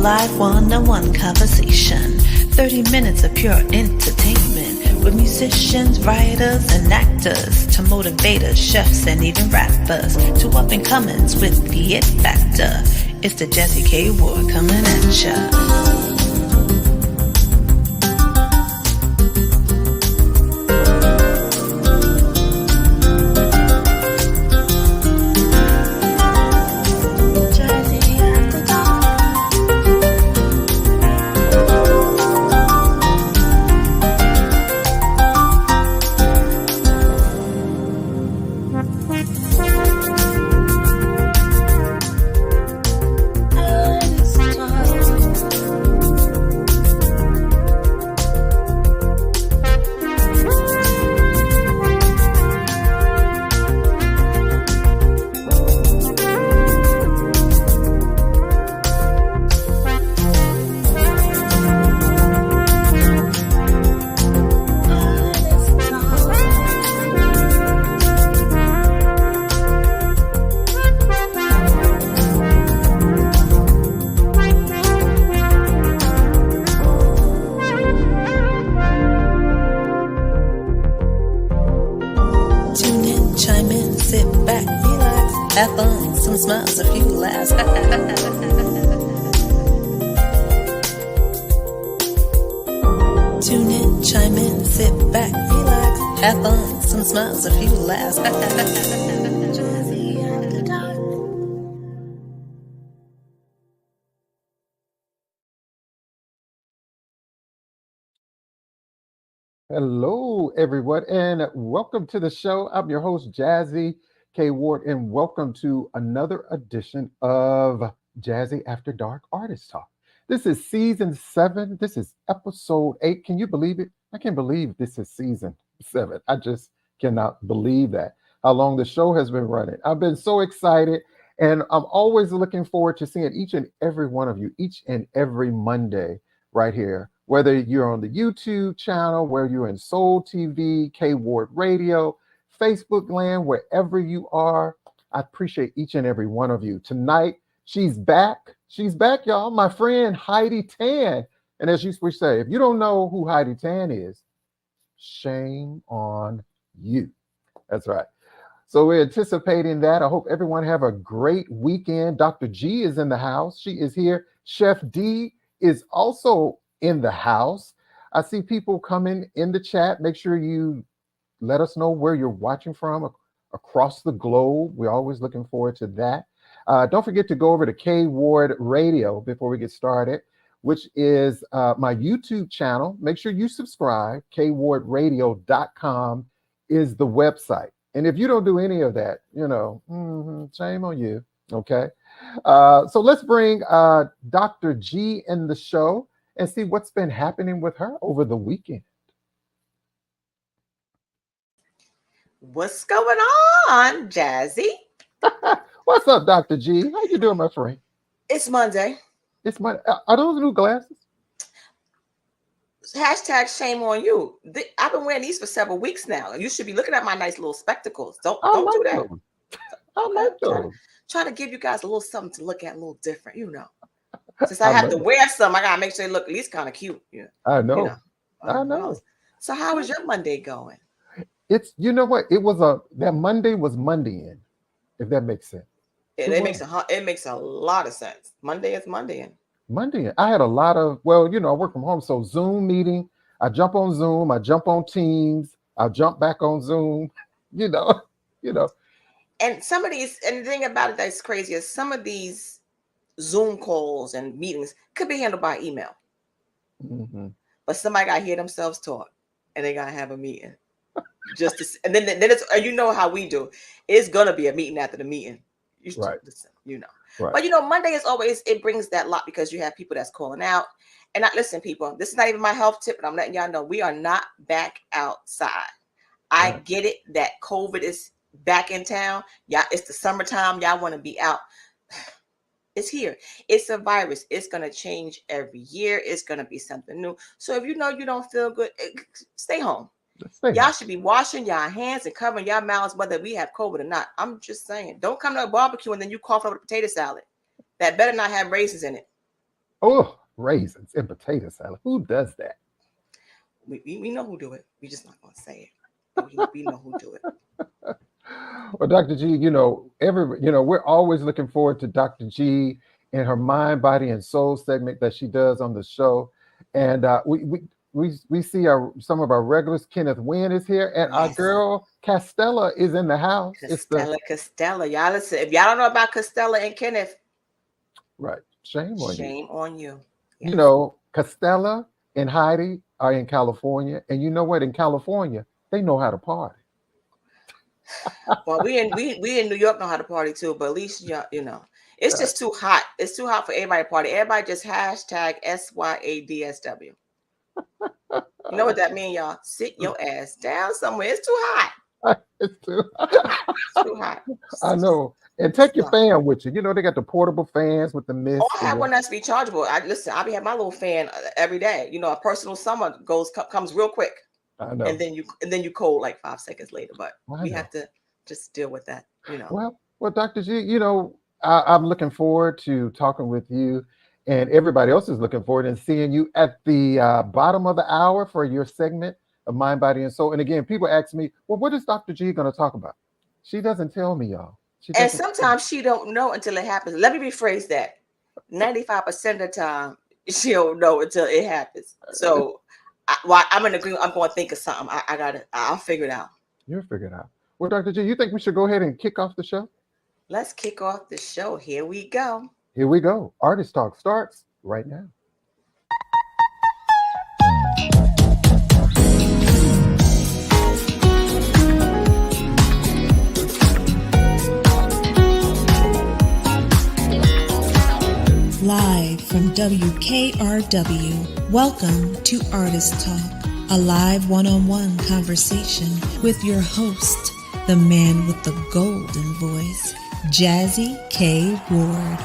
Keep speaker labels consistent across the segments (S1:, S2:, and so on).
S1: live one-on-one conversation. 30 minutes of pure entertainment with musicians, writers, and actors to motivators, chefs, and even rappers to up-and-comers with the it factor. It's the Jazzie K Ward coming at ya. Have fun, some smiles, a few laughs. Tune in, chime in, sit back, relax. Have fun, some smiles, a few laughs. Jazzie after dark.
S2: Hello, everyone, and welcome to the show. I'm your host, Jazzie K Ward, and welcome to another edition of Jazzie After Dark Artist Talk. This is season 7. This is episode 8. Can you believe it? I can't believe this is season 7. I just cannot believe that. How long the show has been running. I've been so excited, and I'm always looking forward to seeing each and every one of you each and every Monday right here. Whether you're on the YouTube channel, whether you're in Soul TV, K Ward Radio, Facebook land, wherever you are, I appreciate each and every one of you. Tonight, she's back. She's back, y'all. My friend Heidi Tann. And as we say, if you don't know who Heidi Tann is, shame on you. That's right. So we're anticipating that. I hope everyone have a great weekend. Dr. G is in the house. She is here. Chef D is also in the house. I see people coming in the chat. Make sure you let us know where you're watching from across the globe. We're always looking forward to that. Don't forget to go over to K Ward Radio before we get started, which is my YouTube channel. Make sure you subscribe. KWardRadio.com is the website. And if you don't do any of that, shame on you. Okay. So let's bring Dr. G in the show and see what's been happening with her over the weekend.
S3: What's going on, Jazzie?
S2: What's up, Dr. G? How you doing, my friend?
S3: It's Monday.
S2: It's Monday. Are those new glasses?
S3: Hashtag shame on you. I've been wearing these for several weeks now. You should be looking at my nice little spectacles. Don't do that.
S2: I like those.
S3: Trying to give you guys a little something to look at, a little different, Since I have to wear some, I gotta make sure they look at least kind of cute.
S2: I know. I know.
S3: So how was your Monday going?
S2: It's, you know what? It was that Monday was Monday-in, if that makes sense.
S3: It makes a lot of sense. Monday is Monday-in.
S2: Monday-in. I had a lot of, I work from home, so Zoom meeting. I jump on Zoom. I jump on Teams. I jump back on Zoom.
S3: And some of these, and the thing about it that's crazy is some of these Zoom calls and meetings could be handled by email.
S2: Mm-hmm.
S3: But somebody got to hear themselves talk, and they got to have a meeting. And then it's, you know how we do. It's gonna be a meeting after the meeting.
S2: Right.
S3: Right. But Monday is always, it brings that lot because you have people that's calling out. And listen, people, this is not even my health tip, but I'm letting y'all know we are not back outside. I get it that COVID is back in town. Y'all, it's the summertime. Y'all want to be out. It's here. It's a virus. It's going to change every year. It's going to be something new. So if you know you don't feel good, stay home. Y'all should be washing y'all hands and covering y'all mouths, whether we have COVID or not. I'm just saying, don't come to a barbecue and then you cough over the potato salad. That better not have raisins in it.
S2: Oh, raisins and potato salad. Who does that?
S3: We know who do it. We just not gonna say it. We know who do it.
S2: Well, Dr. G, we're always looking forward to Dr. G and her mind, body, and soul segment that she does on the show. And we see some of our regulars. Kenneth Wynn is here, and our
S3: Yes.
S2: girl Castella is in the house.
S3: Castella. Y'all listen. If y'all don't know about Castella and Kenneth,
S2: Right. Shame on you.
S3: Shame on you. Yes.
S2: You know, Castella and Heidi are in California, and you know what? In California, they know how to party.
S3: Well, we in New York know how to party too, but at least you know, it's just too hot. It's too hot for everybody to party. Everybody just hashtag SYADSW. You know what that means, y'all? Sit your ass down somewhere. It's too hot.
S2: It's too
S3: hot.
S2: I know. And take your fan with you. You know, they got the portable fans with the mist.
S3: Oh, I have one that's rechargeable. I be having my little fan every day. You know, a personal summer comes real quick.
S2: I know.
S3: And then you cold like 5 seconds later. But we have to just deal with that, you know.
S2: Well, Dr. G, you know, I'm looking forward to talking with you, and everybody else is looking forward and seeing you at the bottom of the hour for your segment of Mind, Body, and Soul. And again, people ask me, well, what is Dr. G going to talk about? She doesn't tell me, y'all.
S3: And sometimes she don't know until it happens. Let me rephrase that. 95% of the time, she don't know until it happens. So I'm in agreement. I'm going to think of something. I'll figure it out.
S2: You'll figure it out. Well, Dr. G, you think we should go ahead and kick off the show?
S3: Let's kick off the show. Here we go.
S2: Here we go. Artist Talk starts right now.
S1: Live from WKRW, welcome to Artist Talk, a live one-on-one conversation with your host, the man with the golden voice, Jazzie K. Ward.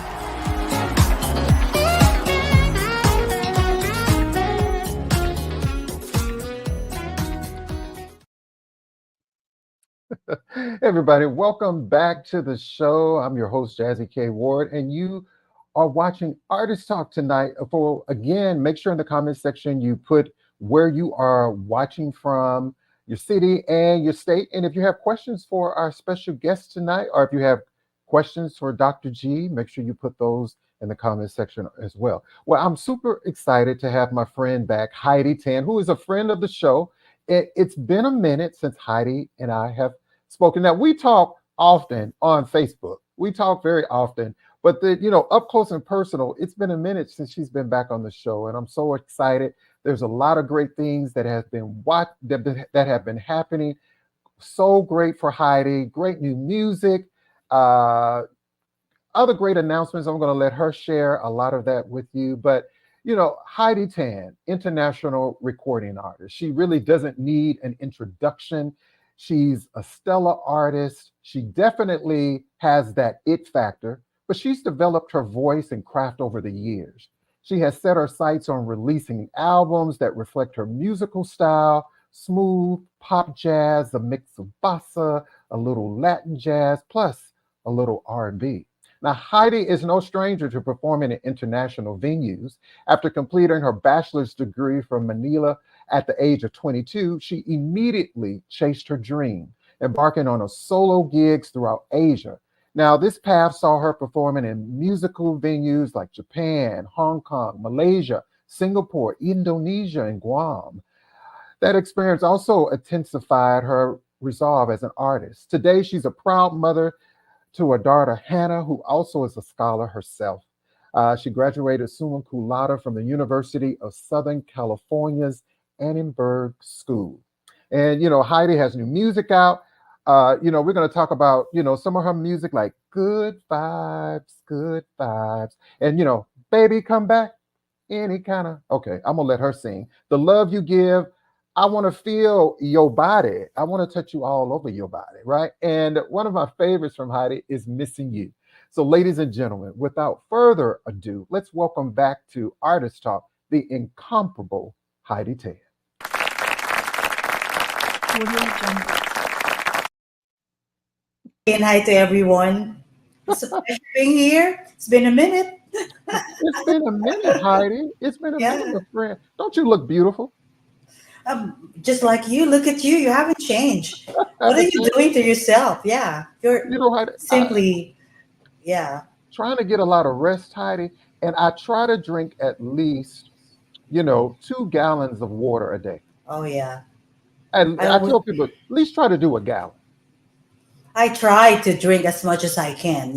S2: Everybody, welcome back to the show. I'm your host, Jazzie K. Ward, and you are watching Artist Talk tonight. Again, make sure in the comment section you put where you are watching from, your city and your state. And if you have questions for our special guest tonight, or if you have questions for Dr. G, make sure you put those in the comment section as well. Well, I'm super excited to have my friend back, Heidi Tann, who is a friend of the show. It's been a minute since Heidi and I have spoken. Now, we talk often on Facebook. We talk very often. But up close and personal, it's been a minute since she's been back on the show, and I'm so excited. There's a lot of great things that have been happening. So great for Heidi, great new music, other great announcements. I'm going to let her share a lot of that with you. But Heidi Tann, international recording artist. She really doesn't need an introduction. She's a stellar artist. She definitely has that it factor. But she's developed her voice and craft over the years. She has set her sights on releasing albums that reflect her musical style, smooth pop jazz, a mix of bossa, a little Latin jazz, plus a little R&B. Now, Heidi is no stranger to performing in international venues. After completing her bachelor's degree from Manila at the age of 22, she immediately chased her dream, embarking on solo gigs throughout Asia. Now, this path saw her performing in musical venues like Japan, Hong Kong, Malaysia, Singapore, Indonesia, and Guam. That experience also intensified her resolve as an artist. Today, she's a proud mother to a daughter, Hannah, who also is a scholar herself. She graduated summa cum laude from the University of Southern California's Annenberg School. And, Heidi has new music out. We're going to talk about, some of her music like Good Vibes. And, Baby Come Back, any kind of, okay, I'm going to let her sing. The Love You Give, I Want to Feel Your Body. I want to touch you all over your body, right? And one of my favorites from Heidi is Missing You. So ladies and gentlemen, without further ado, let's welcome back to Artist Talk, the incomparable Heidi Tann.
S4: And hi to everyone. It's a pleasure being here. It's been a minute.
S2: It's been a minute, Heidi. It's been a minute,
S4: Yeah.
S2: my friend. Don't you look beautiful?
S4: Just like you, look at you. You haven't changed.
S2: I
S4: What are
S2: haven't
S4: you
S2: changed.
S4: doing to yourself? Yeah, you're
S2: You know, Heidi,
S4: simply, yeah.
S2: trying to get a lot of rest, Heidi, and I try to drink at least, 2 gallons of water a day.
S4: Oh yeah.
S2: And
S4: I
S2: I
S4: always
S2: tell people, at least try to do a gallon.
S4: I try to drink as much as I can.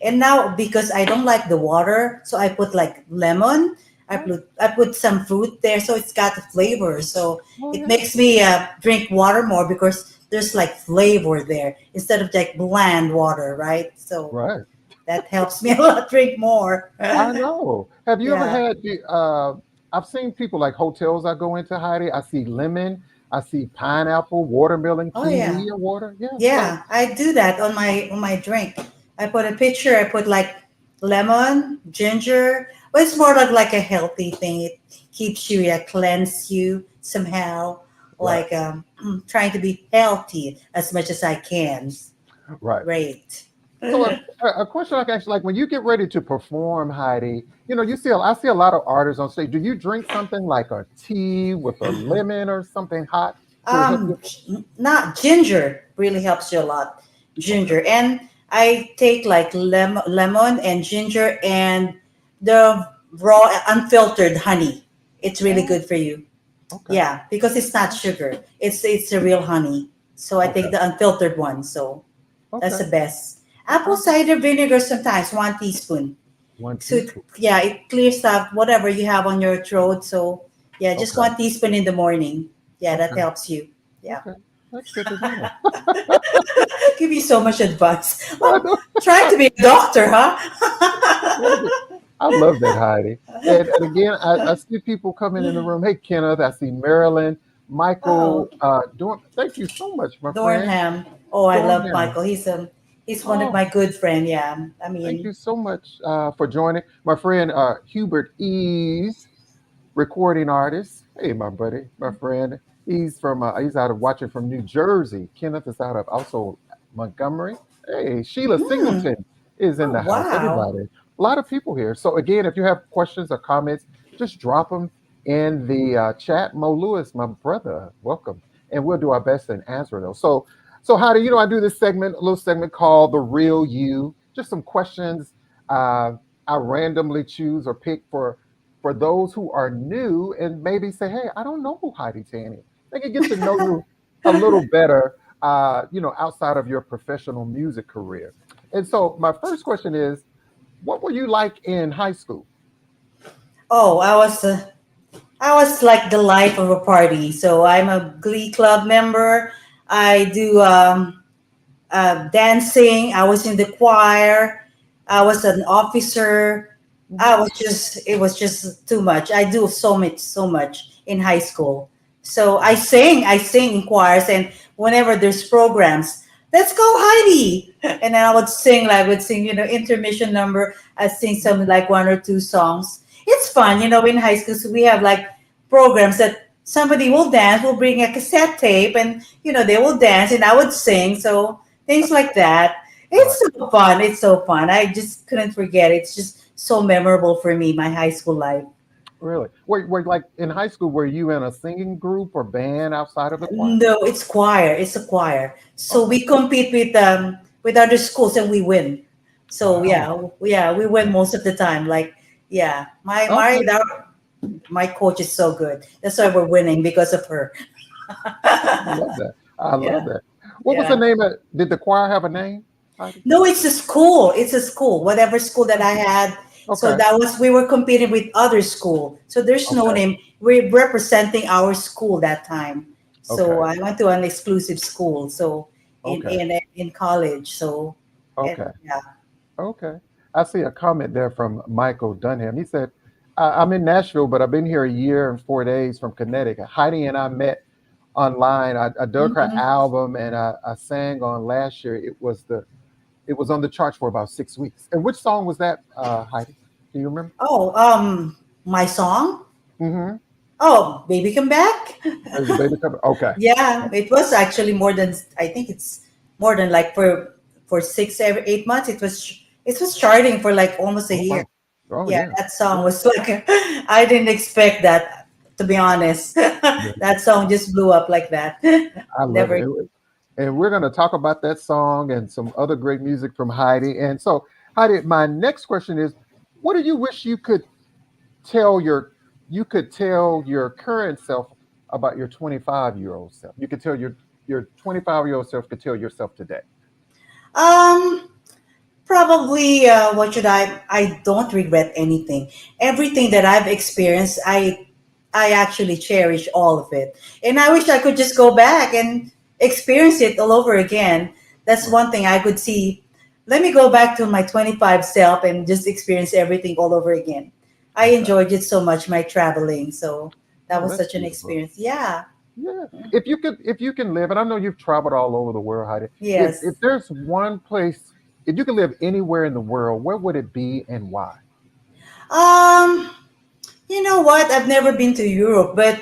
S4: And now because I don't like the water, so I put like lemon.
S2: Oh,
S4: I put some fruit there, so it's got the flavor. So
S2: oh
S4: it
S2: yeah.
S4: makes me drink water more because there's like flavor there instead of like bland water, right? So
S2: Right.
S4: that helps me a lot drink more.
S2: I know. Have you ever
S4: Yeah.
S2: had I've seen people like hotels I go into, Heidi. I see lemon, I see pineapple, watermelon,
S4: Oh yeah.
S2: kiwi, or water. Yeah. So
S4: Yeah, I do that on my drink. I put a picture. I put like lemon, ginger, but it's more like a healthy thing. It keeps you, yeah, cleanse you somehow.
S2: right,
S4: Like trying to be healthy as much as I can.
S2: right.
S4: Great.
S2: So a question I can ask, like when you get ready to perform, Heidi, I see a lot of artists on stage. Do you drink something like a tea with a lemon or something hot to help you?
S4: Not ginger really helps you a lot.
S2: Okay.
S4: Ginger, and I take like lemon and ginger and the raw unfiltered honey. It's really
S2: Oh,
S4: good for you.
S2: okay.
S4: Yeah, because it's not sugar. It's a real honey. So I
S2: Okay.
S4: take the unfiltered one. So that's
S2: Okay.
S4: the best. Apple
S2: Okay.
S4: cider vinegar sometimes 1 teaspoon.
S2: One
S4: So
S2: teaspoon.
S4: yeah, it clears up whatever you have on your throat. So yeah, just
S2: Okay.
S4: 1 teaspoon in the morning. Yeah, that
S2: Okay.
S4: helps you. Yeah.
S2: Okay. That's good to know.
S4: Give you so much advice.
S2: I
S4: Oh,
S2: know.
S4: trying to be a doctor, huh?
S2: Love it. I love that, Heidi. And again, I see people coming in the room. Hey, Kenneth, I see Marilyn,
S4: Oh,
S2: Michael. Thank you so much, my friend.
S4: Dornham. Oh, I love
S2: Dornham.
S4: Michael. He's one of
S2: Oh,
S4: my good friend. Yeah. I
S2: thank
S4: mean,
S2: you so much for joining. My friend Hubert Ease, recording artist. Hey, my buddy, my friend. He's out of watching from New Jersey. Kenneth is out of also Montgomery. Hey, Sheila
S4: hmm.
S2: Singleton is in
S4: Oh
S2: the house.
S4: wow.
S2: Everybody, a lot of people here. So again, if you have questions or comments, just drop them in the chat. Mo Lewis, my brother, welcome, and we'll do our best and answer those. So how do I do this segment, a little segment called the Real You? Just some questions I randomly choose or pick for those who are new and maybe say, hey, I don't know who Heidi Tann is. They can get to know you a little better, outside of your professional music career. And so my first question is, what were you like in high school?
S4: Oh, I was like the life of a party. So I'm a Glee Club member. I do dancing. I was in the choir. I was an officer.
S2: Hmm.
S4: It was just too much. I do so much in high school. So I sing in choirs, and whenever there's programs, let's go Heidi, and then I would sing, intermission number. I sing some like 1 or 2 songs. It's fun, in high school. So we have like programs that somebody will dance, will bring a cassette tape, and they will dance, and I would sing. So things like that.
S2: Right.
S4: It's so fun. It's so fun. I just couldn't forget. It's just so memorable for me, my high school life.
S2: Really? Were like in high school, were you in a singing group or band outside of the choir?
S4: No, it's choir. It's a choir. So
S2: Okay.
S4: we compete with other schools and we win. So
S2: Wow.
S4: yeah, we win most of the time. Like yeah,
S2: Okay.
S4: my coach is so good. That's why we're winning because of her.
S2: I love that. I love
S4: Yeah,
S2: that. What was the
S4: yeah.
S2: name of, did the choir have a name, Heidi?
S4: No, it's a school. It's a school. Whatever school that I had. So
S2: Okay.
S4: we were competing with other school. So there's no
S2: Okay.
S4: name. We're representing our school that time. So
S2: Okay.
S4: I went to an exclusive school. So
S2: Okay.
S4: in college. So and
S2: Okay.
S4: yeah.
S2: Okay. I see a comment there from Michael Dunham. He said, I'm in Nashville, but I've been here a year and 4 days from Connecticut. Heidi and I met online. I dug her
S4: Mhm.
S2: album and I sang on last year. It was on the charts for about 6 weeks. And which song was that, Heidi? Do you remember?
S4: Oh, my song.
S2: Mm-hmm.
S4: Oh, baby, come back.
S2: There's a baby cover. Okay.
S4: Yeah, it was actually more than I think it's more than like for 6 8 months. It was charting for like almost a
S2: Oh
S4: year.
S2: wow. Oh
S4: Yeah,
S2: yeah.
S4: that song
S2: Yeah.
S4: was like I didn't expect that, to be honest.
S2: Yeah.
S4: That song just blew up like that.
S2: I love it.
S4: Never.
S2: And we're going to talk about that song and some other great music from Heidi. And so, Heidi, my next question is, what do you wish tell your you could tell your current self about your 25-year-old self? You could tell your 25-year-old self could tell yourself today.
S4: Um, Probably, what should I don't regret anything. Everything that I've experienced, I actually cherish all of it. And I wish I could just go back and experience it all over again. That's
S2: Right.
S4: one thing I could see. Let me go back to my 25 self and just experience everything all over again. I
S2: Okay.
S4: enjoyed it so much, my traveling. So that
S2: Oh,
S4: was
S2: that's
S4: such an
S2: beautiful.
S4: experience. Yeah.
S2: Yeah. If you can live, and I know you've traveled all over the world, Heidi. If
S4: Yes.
S2: there's one place, if you could live anywhere in the world, where would it be and why?
S4: Um, You know what? I've never been to Europe, but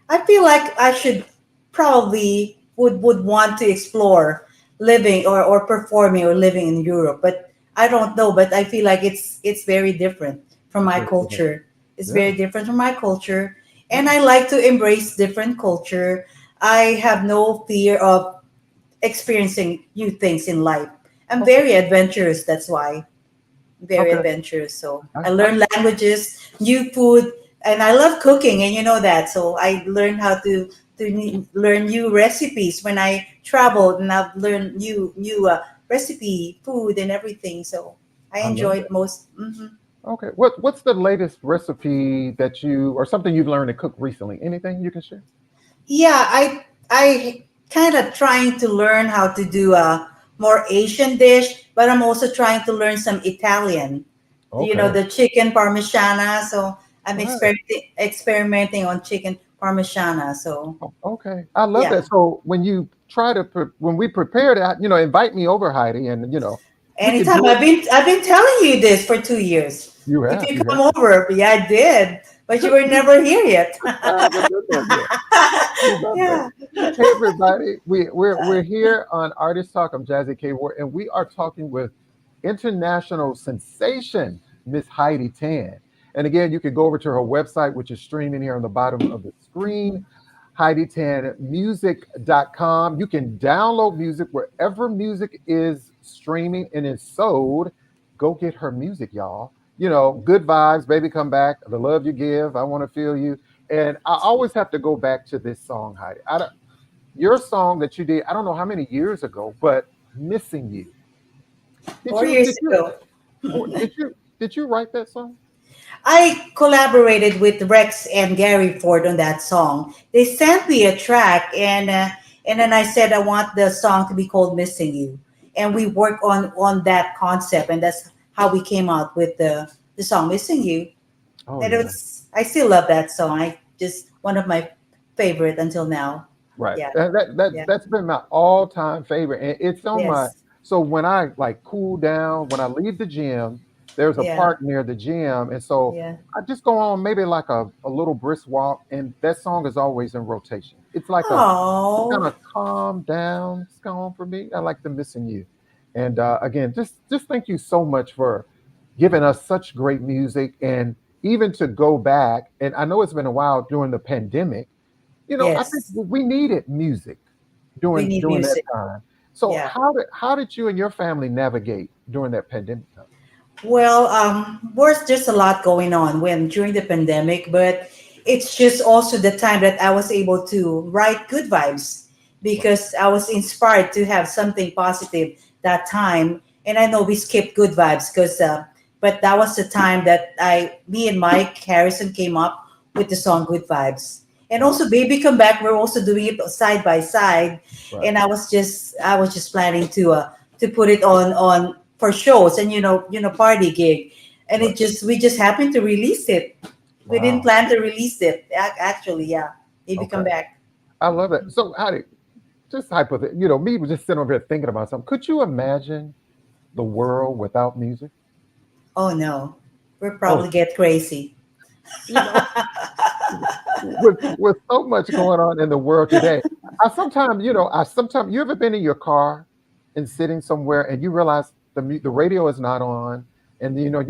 S4: I feel like I should probably would want to explore living or performing or living in Europe. But I don't know. But I feel like it's very different from
S2: It's
S4: my
S2: very different.
S4: culture. It's
S2: Yeah.
S4: very different from my culture, and
S2: Yeah.
S4: I like to embrace different culture. I have no fear of experiencing new things in life. I'm
S2: Okay.
S4: very adventurous. That's why very
S2: Okay.
S4: adventurous. So I
S2: I
S4: learn languages, new food, and I love cooking, and you know that. So I learned how to learn new recipes when I traveled, and I've learned new recipe, food, and everything. So I
S2: I love
S4: enjoyed
S2: that.
S4: most. Mhm.
S2: Okay. What's the latest recipe that you or something you've learned to cook recently? Anything you can share?
S4: Yeah, I kind of trying to learn how to do a more Asian dish, but I'm also trying to learn some Italian. You know,
S2: Okay.
S4: the chicken parmigiana. So I'm
S2: Right.
S4: experimenting on chicken parmigiana. So
S2: Okay. I love
S4: yeah,
S2: that. So when we prepared it, invite me over, Heidi, and we could
S4: anytime.
S2: do it.
S4: I've been telling you this for 2 years.
S2: You
S4: If
S2: have.
S4: you
S2: You have.
S4: come over, yeah, I did, but you were never here yet.
S2: I haven't been there yet. I love that.
S4: Yeah.
S2: Hey everybody, we're here on Artist Talk. I'm Jazzie K. Ward, and we are talking with international sensation Miss Heidi Tann. And again, you can go over to her website, which is streaming here on the bottom of the screen, HeidiTannMusic.com. You can download music wherever music is streaming and is sold. Go get her music, y'all. Good vibes, baby, come back. The love you give, I want to feel you. And I always have to go back to this song, Heidi. Your song that you did, I don't know how many years ago, but "Missing You." Did
S4: four
S2: you
S4: years
S2: did you
S4: ago.
S2: or did you write that song?
S4: I collaborated with Rex and Gary Ford on that song. They sent me a track, and then I said I want the song to be called "Missing You," and we worked on that concept, and that's how we came out with the song "Missing You."
S2: Oh
S4: And
S2: yeah,
S4: I still love that song. I just one of my favorite until now.
S2: right.
S4: Yeah,
S2: That
S4: yeah,
S2: that's been my all-time favorite, and it's on my.
S4: yes,
S2: So when I like cool down, when I leave the gym, there's a
S4: yeah,
S2: park near the gym, and so
S4: yeah.
S2: I just go on maybe like a little brisk walk, and that song is always in rotation. It's like a kind
S4: Oh,
S2: of calm down song for me. I like the "Missing You," and again, just thank you so much for giving us such great music, and even to go back. And I know it's been a while during the pandemic. I think
S4: yes.
S2: we needed music
S4: We
S2: during
S4: need
S2: during that
S4: music.
S2: time. So
S4: Yeah.
S2: how did you and your family navigate during that pandemic time?
S4: Well, there's just a lot going on when during the pandemic, but it's just also the time that I was able to write good vibes
S2: Right.
S4: because I was inspired to have something positive that time. And I know we skipped good vibes but that was the time that me and Mike Harrison came up with the song Good Vibes. And
S2: Wow.
S4: also Baby Come Back, we're also doing it side by side.
S2: Right.
S4: And I was just planning to put it on for shows and party gig, and
S2: Right.
S4: we just happened to release it. We didn't
S2: Wow.
S4: plan to release it, actually. Yeah, Maybe Come
S2: Okay.
S4: Back.
S2: I love it. So how did just hypothetical, me was just sitting over here thinking about something. Could you imagine the world without music?
S4: Oh no, we'll
S2: Oh,
S4: probably get crazy.
S2: you know, with so much going on in the world today. I sometimes you ever been in your car and sitting somewhere and you realize the radio is not on, and you'd be like,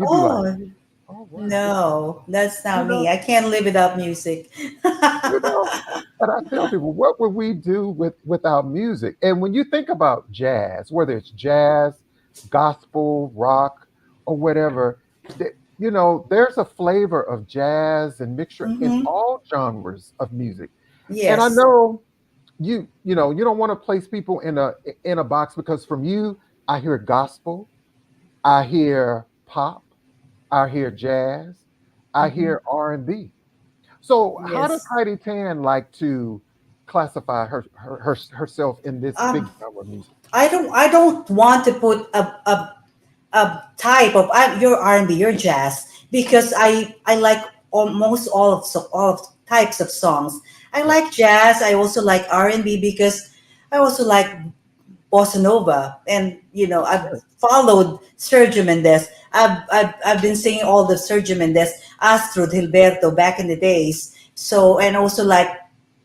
S4: Oh
S2: Oh wow.
S4: No, that's
S2: You
S4: not me.
S2: know,
S4: I can't live without music.
S2: you know, and I tell people, what would we do without music? And when you think about jazz, whether it's jazz, gospel, rock, or whatever, there's a flavor of jazz and mixture in
S4: Hmm.
S2: all genres of music. And I
S4: Yes.
S2: know you don't want to place people in a box because from you, I hear gospel, I hear pop, I hear jazz, I
S4: Hmm.
S2: hear R&B. So how does
S4: Yes.
S2: Heidi Tann like to classify herself in this big
S4: Um,
S2: genre of music?
S4: I don't want to put a type of your R&B, your jazz, because I like almost all of types of songs. I
S2: Right,
S4: like jazz. I also like R&B because I also like bossa nova, and I've
S2: right.
S4: followed Sergio Mendes. I've been singing all the Sergio Mendes, Astrid Hilberto back in the days. So, and also like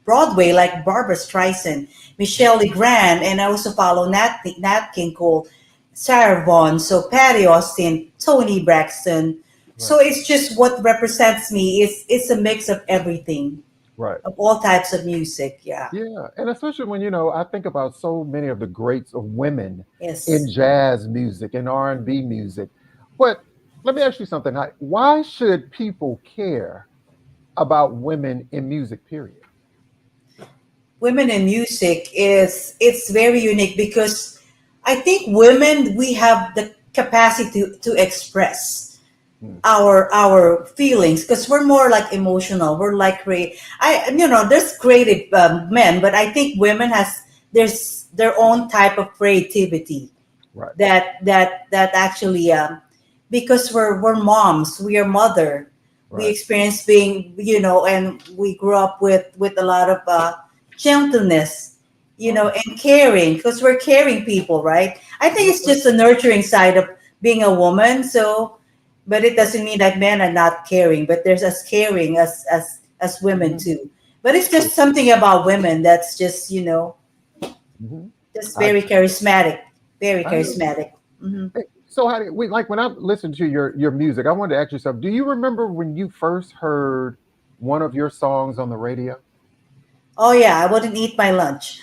S4: Broadway, like Barbara Streisand, Michelle Legrand, and I also follow Nat King Cole, Sarah Vaughan, so Patty Austin, Tony Braxton.
S2: Right.
S4: So it's just what represents me. It's a mix of everything,
S2: Right.
S4: of all types of music. Yeah.
S2: Yeah, and especially when I think about so many of the greats of women in
S4: Yes.
S2: jazz music and R&B music. But let me ask you something. Why should people care about women in music, period?
S4: Women in music is it's very unique because I think women we have the capacity to express
S2: Hmm.
S4: our feelings because we're more like emotional. We're like there's creative men, but I think women has there's their own type of creativity
S2: Right,
S4: that actually because we're moms, we are mother, we
S2: right.
S4: experience being and we grew up with a lot of gentleness,
S2: Oh,
S4: and caring because we're caring people, right? I think
S2: yes,
S4: it's
S2: sir.
S4: just the nurturing side of being a woman. So but it doesn't mean that men are not caring, but there's as caring as women
S2: Hmm.
S4: too. But it's
S2: True.
S4: just something about women that's just
S2: Hmm.
S4: just
S2: I
S4: very charismatic, very
S2: I know.
S4: charismatic. Hmm.
S2: Hey, so how do we like when I listen to your music? I wanted to ask you something. Do you remember when you first heard one of your songs on the radio?
S4: Oh yeah, I wouldn't eat my lunch.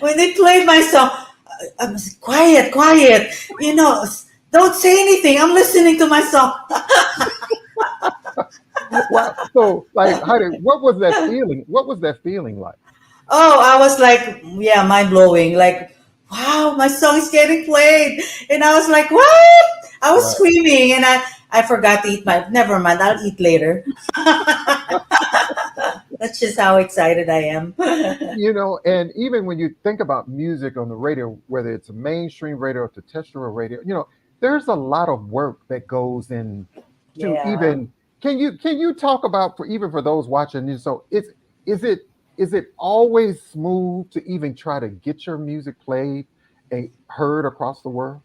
S4: When they played my song, I was quiet, quiet. Don't say anything. I'm listening to my song.
S2: Wow. So, like, Heidi, what was that feeling? What was that feeling like?
S4: Oh, I was like, yeah, mind blowing. Like, wow, my song is getting played, and I was like, what? I was
S2: Right.
S4: screaming, and I forgot to eat my. Never mind, I'll eat later. That's just how excited I am.
S2: And even when you think about music on the radio, whether it's a mainstream radio or to terrestrial radio, there's a lot of work that goes in to
S4: Yeah.
S2: even. Can you talk about for those watching? So is it is it always smooth to even try to get your music played and heard across the world?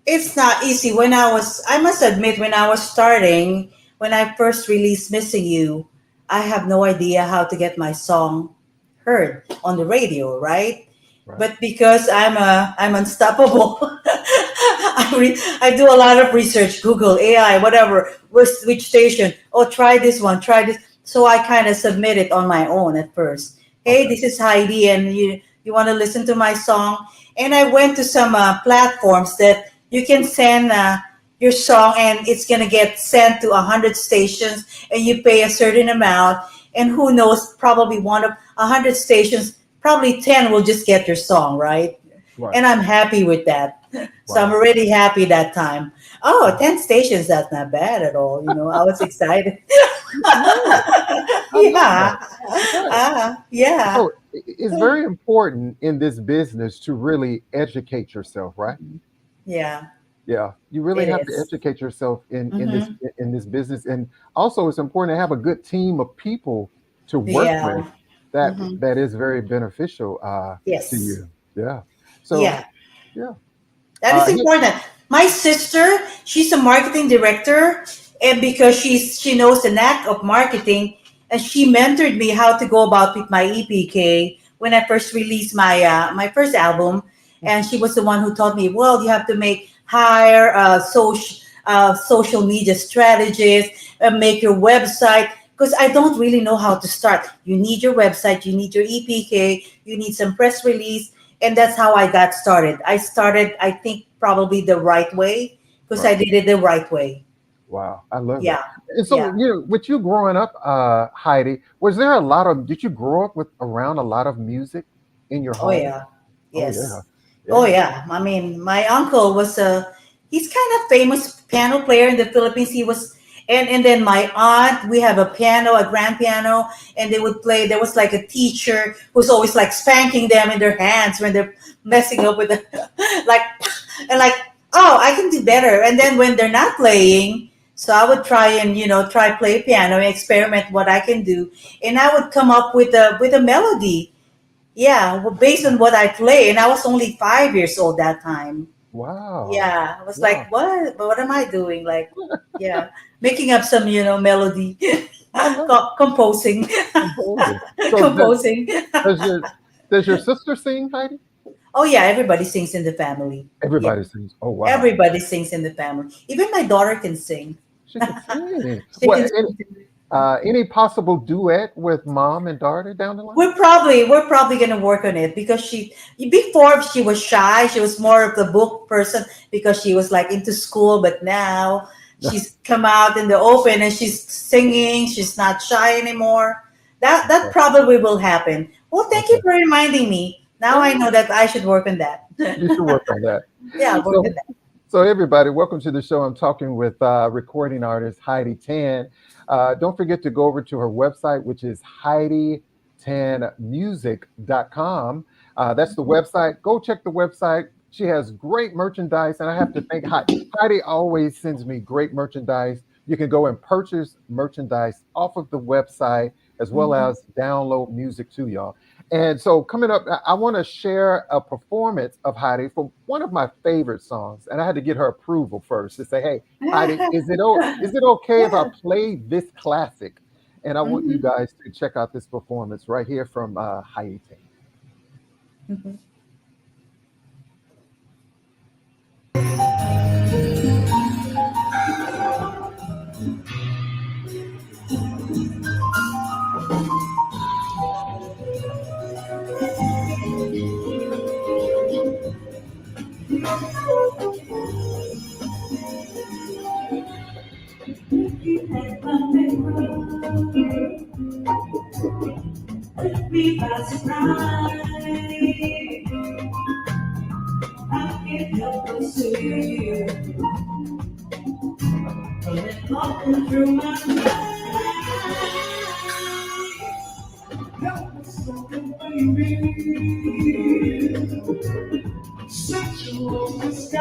S4: It's not easy. I must admit, when I was starting, when I first released Missing You, I have no idea how to get my song heard on the radio, right?
S2: Right.
S4: But because I'm unstoppable, I do a lot of research, Google, AI, whatever, which station. Oh, try this one, try this. So I kind of submit it on my own at first. Hey,
S2: Okay.
S4: this is Heidi, and you want to listen to my song? And I went to some platforms that you can send your song, and it's gonna get sent to 100 stations, and you pay a certain amount. And who knows? Probably one of 100 stations, probably 10 will just get your song, right?
S2: Right.
S4: And I'm happy with that. So I'm
S2: Wow.
S4: already happy that time. Oh,
S2: Wow.
S4: 10 stations, that's not bad at all. I was excited.
S2: Right. I love
S4: Yeah.
S2: that. Yeah.
S4: Yeah.
S2: It's very important in this business to really educate yourself, right?
S4: Yeah,
S2: Yeah, you really
S4: it
S2: have to
S4: is.
S2: educate yourself
S4: Mm-hmm.
S2: in this business, and also it's important to have a good team of people to work with.
S4: Yeah.
S2: That
S4: Mm-hmm.
S2: that is very beneficial to
S4: Yes.
S2: you. Yeah. So
S4: Yeah.
S2: yeah.
S4: That is
S2: Hey,
S4: important. My sister, she's a marketing director, and because she knows the knack of marketing, and she mentored me how to go about with my EPK when I first released my first album. and she was the one who taught me. Well, you have to hire social media strategists, make your website, because I don't really know how to start. You need your website, you need your EPK, you need some press release, and that's how I got started. I started, I think, probably the right way because I
S2: Right.
S4: did it the right way.
S2: Wow, I love that.
S4: Yeah,
S2: And so,
S4: yeah.
S2: with you growing up, Heidi, was there a lot of? Did you grow up with around a lot of music in your
S4: Oh
S2: home?
S4: yeah,
S2: Oh yeah,
S4: yes. Oh
S2: yeah.
S4: yeah. I mean, my uncle was he's kind of famous piano player in the Philippines. He was, and then my aunt, we have a piano, a grand piano, and they would play. There was like a teacher who's always like spanking them in their hands when they're messing up with the like and like, oh, I can do better. And then when they're not playing, so I would try and try play piano and experiment what I can do, and I would come up with a melody. Yeah, well, based on what I play, and I was only 5 years old that time.
S2: Wow,
S4: Yeah, I was like,
S2: wow.
S4: what? But what am I doing? Like, yeah, making up some melody,
S2: I love it.
S4: composing,
S2: Composing. So
S4: composing.
S2: does your does your sister sing, Heidi?
S4: Oh yeah, everybody sings in the family. Yeah,
S2: Everybody sings. Oh wow,
S4: everybody sings in the family. Even my daughter can sing.
S2: she can sing.
S4: She
S2: What?
S4: can sing too.
S2: Any possible duet with mom and daughter down the line?
S4: We're probably gonna work on it because she before she was shy. She was more of the book person because she was like into school, but now she's come out in the open and she's singing. She's not shy anymore. That
S2: Okay.
S4: probably will happen. Well, thank you
S2: Okay.
S4: for reminding me. Now I
S2: Yeah,
S4: know that I should work on that.
S2: you should work on that.
S4: Yeah, I'll work on
S2: So, so everybody, welcome to the show. I'm talking with recording artist Heidi Tann. Don't forget to go over to her website, which is HeidiTannMusic.com. That's the website. Go check the website. She has great merchandise, and I have to thank Heidi. Always sends me great merchandise. You can go and purchase merchandise off of the website as well
S4: that.
S2: as download music to y'all. And so coming up, I want to share a performance of Heidi from one of my favorite songs. And I had to get her approval first to say, hey, Heidi,
S4: Mhm.
S2: is it okay if I
S4: Yeah.
S2: play this classic? And I want you
S4: Mhm.
S2: guys to check out this performance right here from Heidi Tan.
S4: Mhm. Me by surprise. I can't help but see it walking through my mind. Help me something, baby. Sensual disguise.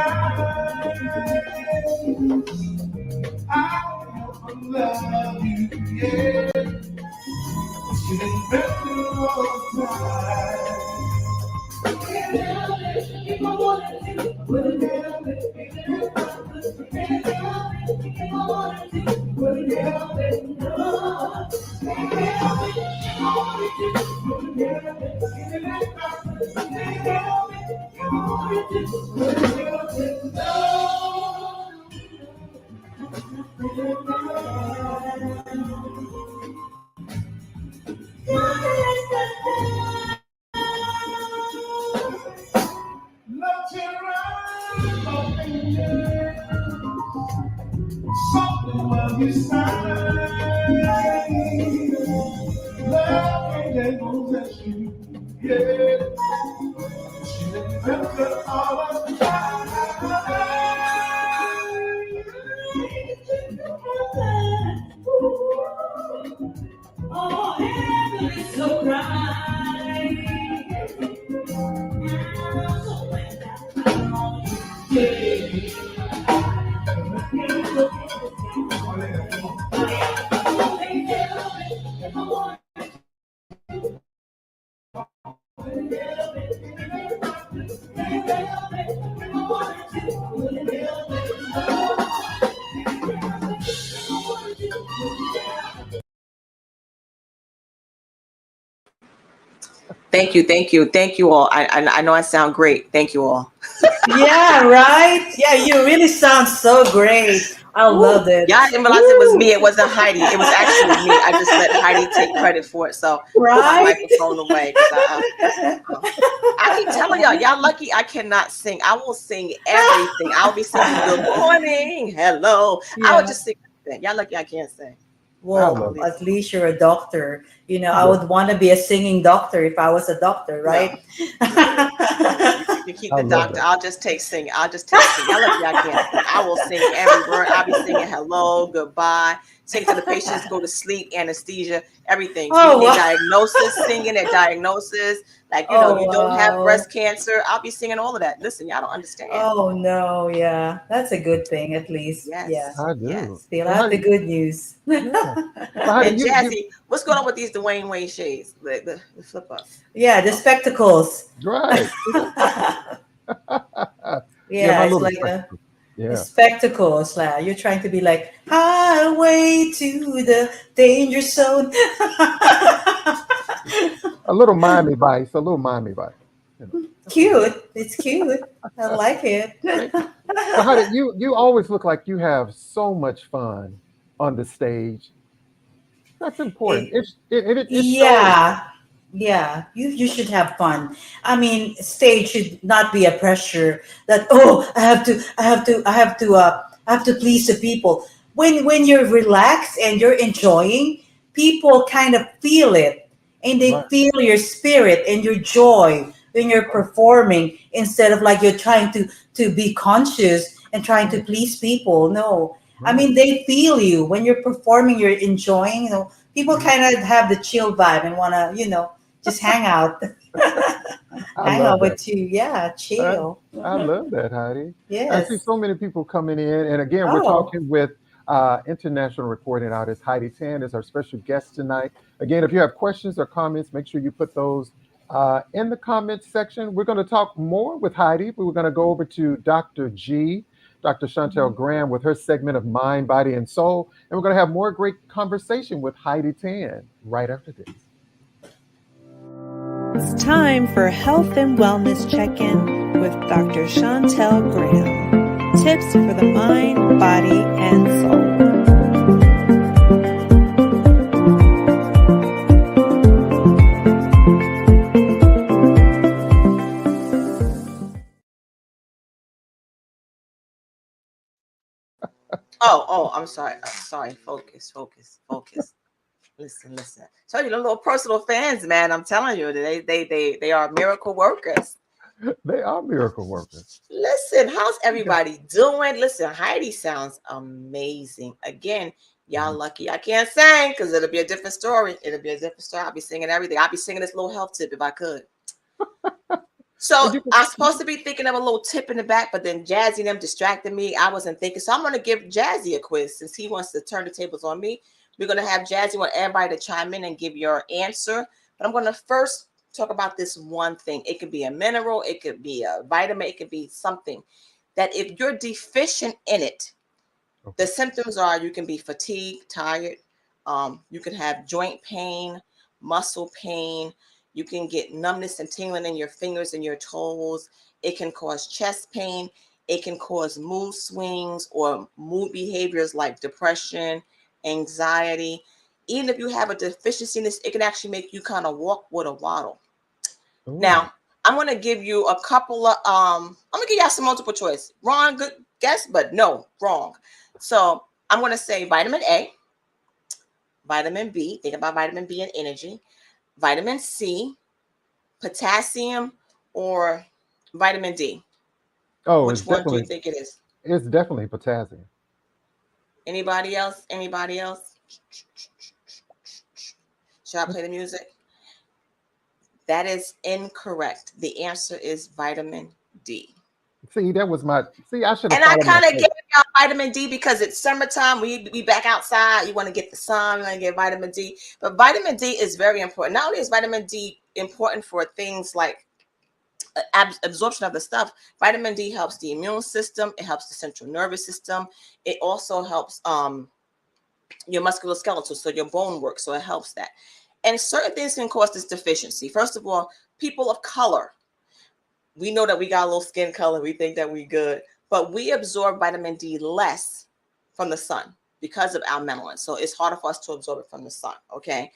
S4: I will help but love you, yeah. Getting better all the time. Can't help it if I wanted to. Wouldn't help it if can't help it if I wanted to. Wouldn't help it, no. Can't help it if I wanted to. Wouldn't help it. Give it back, can't help it if I wanted to. Wouldn't help it, no. Love you right, oh baby. Something of your style. Love ain't that possess you, yeah. She done better all of the time. Oh, heaven is so bright.
S3: Thank you all. I know I sound great. Thank you all.
S4: Yeah, right. Yeah, you really sound so great. I
S3: Woo.
S4: love it.
S3: Y'all didn't realize it was
S4: Woo.
S3: me. It wasn't Heidi. It was actually me. I just let Heidi take credit for it. So put my
S4: Right.
S3: microphone away because I keep telling y'all lucky I cannot sing. I will sing everything. I'll be singing good morning, hello. I would
S4: Yeah.
S3: just sing everything. Y'all lucky I can't sing.
S2: I
S4: Well,
S2: love it.
S4: at least you're a doctor. I
S2: Yeah,
S4: would want to be a singing doctor if I was a doctor,
S3: No,
S4: right?
S3: no. You can keep
S2: I
S3: the
S2: love
S3: doctor.
S2: that.
S3: I'll just take singing. I'll just take singing. Y'all lucky I can't sing. I will sing every word. I'll be singing hello, goodbye, sing to the patients go to sleep, anesthesia, everything.
S4: Oh
S3: Reading their
S4: wow.
S3: diagnosis, singing their diagnosis. Like,
S4: Oh
S3: you don't have
S4: wow.
S3: breast cancer. I'll be singing all of that. Listen, y'all don't understand.
S4: Oh no, yeah. That's a good thing at least. Yeah.
S3: Yes,
S2: I do.
S3: yes.
S4: Still
S2: So how
S4: have the
S2: do
S4: good news.
S2: yeah. So how do
S3: And
S2: you
S3: Jazzy, what's going on with these Dwayne Wade shades? The flip up.
S4: Yeah, the
S3: Oh,
S4: spectacles.
S2: right? Yeah,
S4: Yeah,
S2: my
S4: it's
S2: little
S4: like
S2: spectacles.
S4: a
S2: Yeah.
S4: spectacles. Like you're trying to be like highway to the danger zone.
S2: A little Miami Vice, a little Miami Vice. That's all.
S4: Cute. It's cute. I like it.
S2: Thank you. So how did you always look like you have so much fun on the stage. That's important.
S4: It
S2: It shows.
S4: Yeah, yeah. You should have fun. I mean, stage should not be a pressure that I have to please the people. When you're relaxed and you're enjoying, people kind of feel it, and they
S2: Right,
S4: feel your spirit and your joy when you're
S2: right,
S4: performing instead of like you're trying to be conscious and trying to
S2: right,
S4: please people. No, I
S2: right.
S4: mean they feel you when you're performing. You're enjoying. People
S2: Mhm.
S4: kind of have the chill vibe and want to, just hang out,
S2: I
S4: hang
S2: love
S4: out
S2: that.
S4: with you. Yeah,
S2: I,
S4: chill.
S2: I love that, Heidi. I see
S4: Yes.
S2: so many people coming in, and again, we're
S4: Oh,
S2: talking with international recording artist Heidi Tann is our special guest tonight. Again, if you have questions or comments, make sure you put those in the comments section. We're going to talk more with Heidi, but we're going to go over to Dr. G, Dr. Chantel Graham, with her segment of Mind, Body, and Soul, and we're going to have more great conversation with Heidi Tann right after this.
S1: It's time for Health and Wellness Check-In with Dr. Chantel Graham. Tips for the mind, body, and soul.
S3: I'm sorry. Sorry. Focus. Listen. So you know, little personal fans, man. I'm telling you, they are miracle workers.
S2: They are miracle workers.
S3: Listen, how's
S2: Yeah.
S3: everybody doing? Listen, Heidi sounds amazing. Again, y'all
S2: Mhm.
S3: lucky I can't sing because it'll be a different story. It'll be a different story. I'll be singing everything. I'll be singing this little health tip if I could. So
S2: And you can,
S3: I was supposed to be thinking of a little tip in the back, but then Jazzy and them distracted me. I wasn't thinking. So I'm going to give Jazzy a quiz since he wants to turn the tables on me. We're going to have Jazzy want everybody to chime in and give your answer. But I'm going to first talk about this one thing. It could be a mineral, it could be a vitamin, it could be something that if you're deficient in it, the
S2: okay.
S3: symptoms are you can be fatigued, tired. You can have joint pain, muscle pain. You can get numbness and tingling in your fingers and your toes. It can cause chest pain. It can cause mood swings or mood behaviors like depression, anxiety. Even if you have a deficiency in this, it can actually make you kind of walk with a waddle.
S2: Ooh.
S3: Now, I'm going to give you a couple of I'm going to give you some multiple choice. Wrong, good guess, but no, wrong. So, I'm going to say vitamin A, vitamin B, think about vitamin B and energy, vitamin C, potassium, or vitamin D.
S2: Oh,
S3: Which one do you think it is?
S2: it's definitely potassium.
S3: Anybody else? Anybody else? Should I play the music? That is incorrect. The answer is vitamin D.
S2: See, that was my. See, I should have
S3: And I
S2: followed my
S3: kind of gave
S2: face.
S3: y'all vitamin D because it's summertime. We back outside. You want to get the sun. You want to get vitamin D. But vitamin D is very important. Not only is vitamin D important for things like absorption of the stuff, vitamin D helps the immune system. It helps the central nervous system. It also helps your musculoskeletal, so your bone work. So it helps that. And certain things can cause this deficiency. First of all, people of color. We know that we got a little skin color. We think that we good, but we absorb vitamin D less from the sun because of our melanin. So it's harder for us to absorb it from the sun. Okay.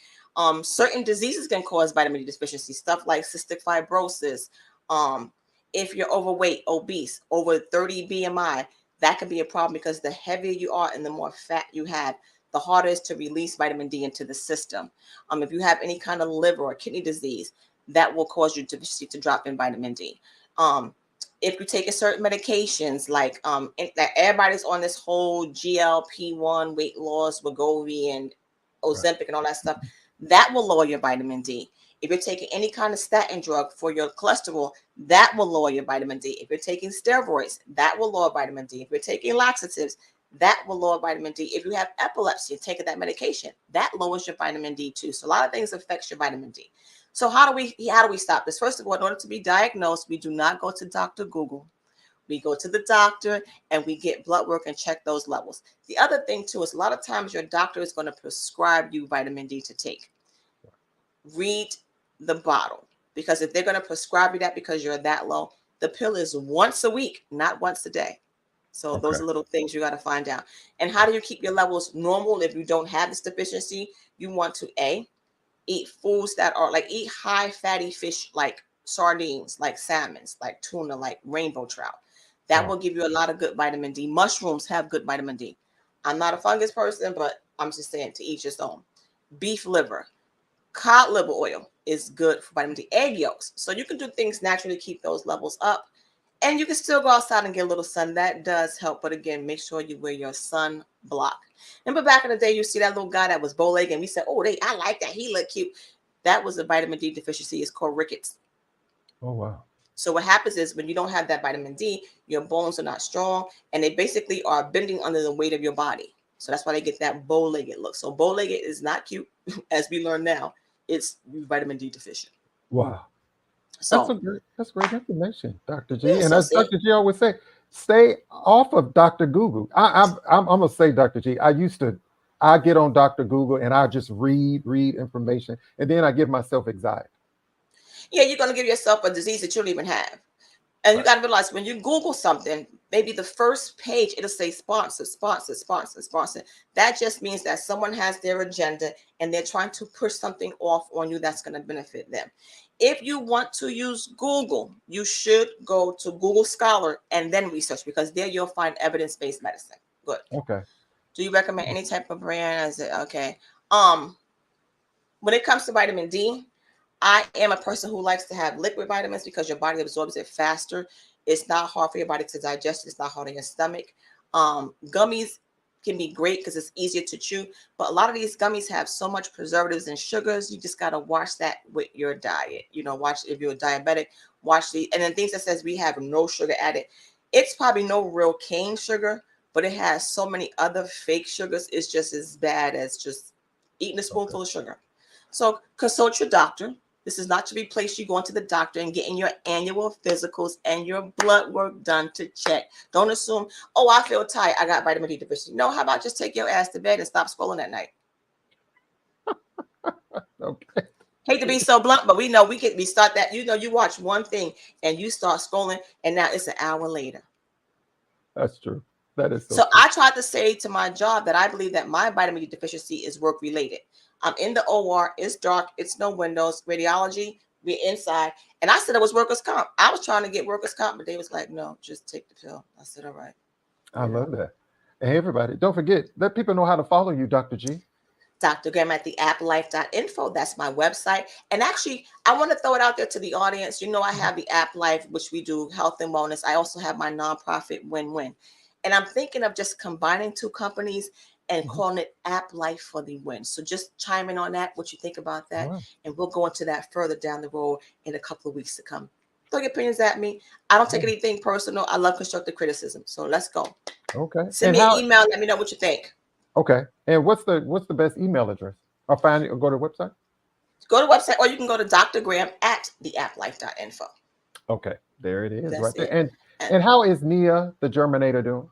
S3: Certain diseases can cause vitamin D deficiency, stuff like cystic fibrosis. If you're overweight, obese, over 30 BMI, that can be a problem because the heavier you are and the more fat you have, the harder it is to release vitamin D into the system. If you have any kind of liver or kidney disease, that will cause your deficiency to drop in vitamin D. If you're taking certain medications, like everybody's on this whole GLP-1 weight loss, Wegovy and Ozempic and all that stuff, that will lower your vitamin D. If you're taking any kind of statin drug for your cholesterol, that will lower your vitamin D. If you're taking steroids, that will lower vitamin D. If you're taking laxatives, that will lower vitamin D. If you have epilepsy and taking that medication, that lowers your vitamin D too. So a lot of things affects your vitamin D. So how do we stop this? First of all, in order to be diagnosed, we do not go to Dr. Google. We go to the doctor and we get blood work and check those levels. The other thing too is a lot of times your doctor is going to prescribe you vitamin D to take. Read the bottle, because if they're going to prescribe you that because you're that low, the pill is once a week, not once a day. So those are little things you got to find out. And how do you keep your levels normal if you don't have this deficiency? You want to eat foods that are like, eat high fatty fish like sardines, like salmons, like tuna, like rainbow trout. That will give you a lot of good vitamin D. Mushrooms have good vitamin D. I'm not a fungus person, but I'm just saying, to each his own. Beef liver, cod liver oil is good for vitamin D. Egg yolks. So you can do things naturally to keep those levels up. And you can still go outside and get a little sun. That does help. But again, make sure you wear your sun block. Remember back in the day, you see that little guy that was bow-legged, and we said, oh, I like that. He looked cute. That was a vitamin D deficiency. It's called rickets.
S2: Oh, wow.
S3: So what happens is when you don't have that vitamin D, your bones are not strong, and they basically are bending under the weight of your body. So that's why they get that bow-legged look. So bow-legged is not cute, as we learn now. It's vitamin D deficient.
S2: Wow.
S3: So
S2: that's great information, Dr. G.
S3: Yeah,
S2: and
S3: so
S2: as Dr. G always say, stay off of Dr. Google. I'm gonna say, Dr. G, I get on Dr. Google and I just read information, and then I give myself anxiety.
S3: Yeah, you're gonna give yourself a disease that you don't even have. And you got to realize when you Google something, maybe the first page, it'll say sponsor, sponsor, sponsor, sponsor. That just means that someone has their agenda and they're trying to push something off on you that's going to benefit them. If you want to use Google, you should go to Google Scholar and then research, because there you'll find evidence-based medicine. Good.
S2: Okay.
S3: Do you recommend any type of brand? Is it okay? When it comes to vitamin D, I am a person who likes to have liquid vitamins because your body absorbs it faster. It's not hard for your body to digest. It's not hard on your stomach. Gummies can be great because it's easier to chew, but a lot of these gummies have so much preservatives and sugars. You just got to watch that with your diet. Watch if you're diabetic, watch the, and then things that says we have no sugar added. It's probably no real cane sugar, but it has so many other fake sugars. It's just as bad as just eating a spoonful of sugar. So consult your doctor. This is not to replace you going to the doctor and getting your annual physicals and your blood work done to check. Don't assume, oh, I feel tired, I got vitamin D deficiency. No, how about just take your ass to bed and stop scrolling at night?
S2: Okay.
S3: Hate to be so blunt, but we know we start that. You watch one thing and you start scrolling, and now it's an hour later.
S2: That's true. That is
S3: so
S2: true.
S3: I tried to say to my job that I believe that my vitamin D deficiency is work related. I'm in the OR. It's dark. It's no windows. Radiology. We're inside. And I said it was workers' comp. I was trying to get workers' comp, but they was like, no, just take the pill. I said, all right.
S2: I love that. Hey, everybody, don't forget, let people know how to follow you, Dr. G.
S3: Dr. Graham at theapplife.info. That's my website. And actually, I want to throw it out there to the audience. I have the App Life, which we do health and wellness. I also have my nonprofit Win-Win. And I'm thinking of just combining two companies and calling it App Life for the Win. So just chime in on that, what you think about that. Wow. And we'll go into that further down the road in a couple of weeks to come. Throw your opinions at me. I don't take anything personal. I love constructive criticism. So let's go.
S2: Okay.
S3: Send me an email. Let me know what you think.
S2: Okay. And what's the best email address? I'll find it or go to the website?
S3: Go to the website, or you can go to Dr. Graham at theapplife.info.
S2: Okay. There it is.
S3: That's
S2: right there.
S3: it.
S2: And how is Nia, the Germinator, doing?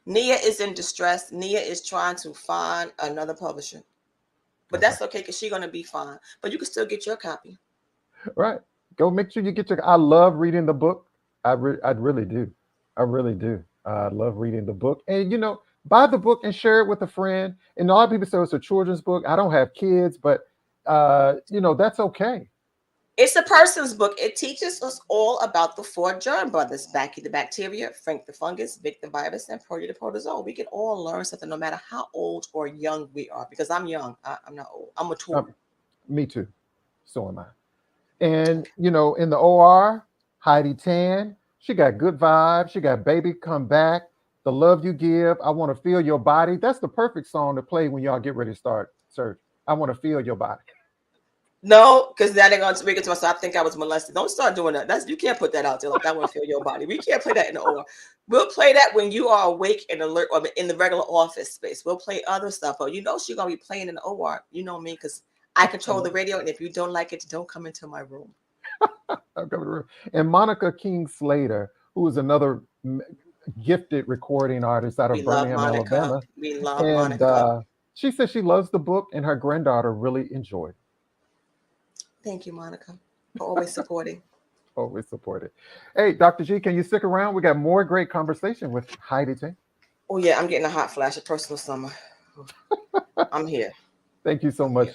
S3: Nia is in distress. Nia is trying to find another publisher. But that's okay because she's gonna be fine. But you can still get your copy.
S2: Right. Go make sure you get your. I love reading the book. I really do. I really do. I love reading the book, and buy the book and share it with a friend. And a lot of people say it's a children's book. I don't have kids, but that's okay.
S3: It's a person's book. It teaches us all about the four germ brothers: Bacchi the bacteria, Frank the fungus, Vic the virus, and Protea the protozoa. We can all learn something no matter how old or young we are. Because I'm young. I'm not old. I'm mature.
S2: Me too. So am I. And in the OR, Heidi Tann, she got good vibes. She got Baby Come Back, The Love You Give, I Want to Feel Your Body. That's the perfect song to play when y'all get ready to start surgery. I Want to Feel Your Body.
S3: No, because now they're going to make it to us. I think I was molested. Don't start doing that. You can't put that out there. Like, I want to feel your body. We can't play that in the OR. We'll play that when you are awake and alert, or in the regular office space. We'll play other stuff. But she's going to be playing in the OR. You know me, because I control the radio. And if you don't like it, don't come into my room.
S2: I'm coming to the room. And Monica King Slater, who is another gifted recording artist out of Birmingham, Alabama.
S3: We love Monica.
S2: She says she loves the book and her granddaughter really enjoyed it.
S3: Thank you, Monica, for always supporting.
S2: Always supported. Hey, Dr. G, can you stick around? We got more great conversation with Heidi T.
S3: Oh, yeah, I'm getting a hot flash of personal summer. I'm here.
S2: Thank you so much,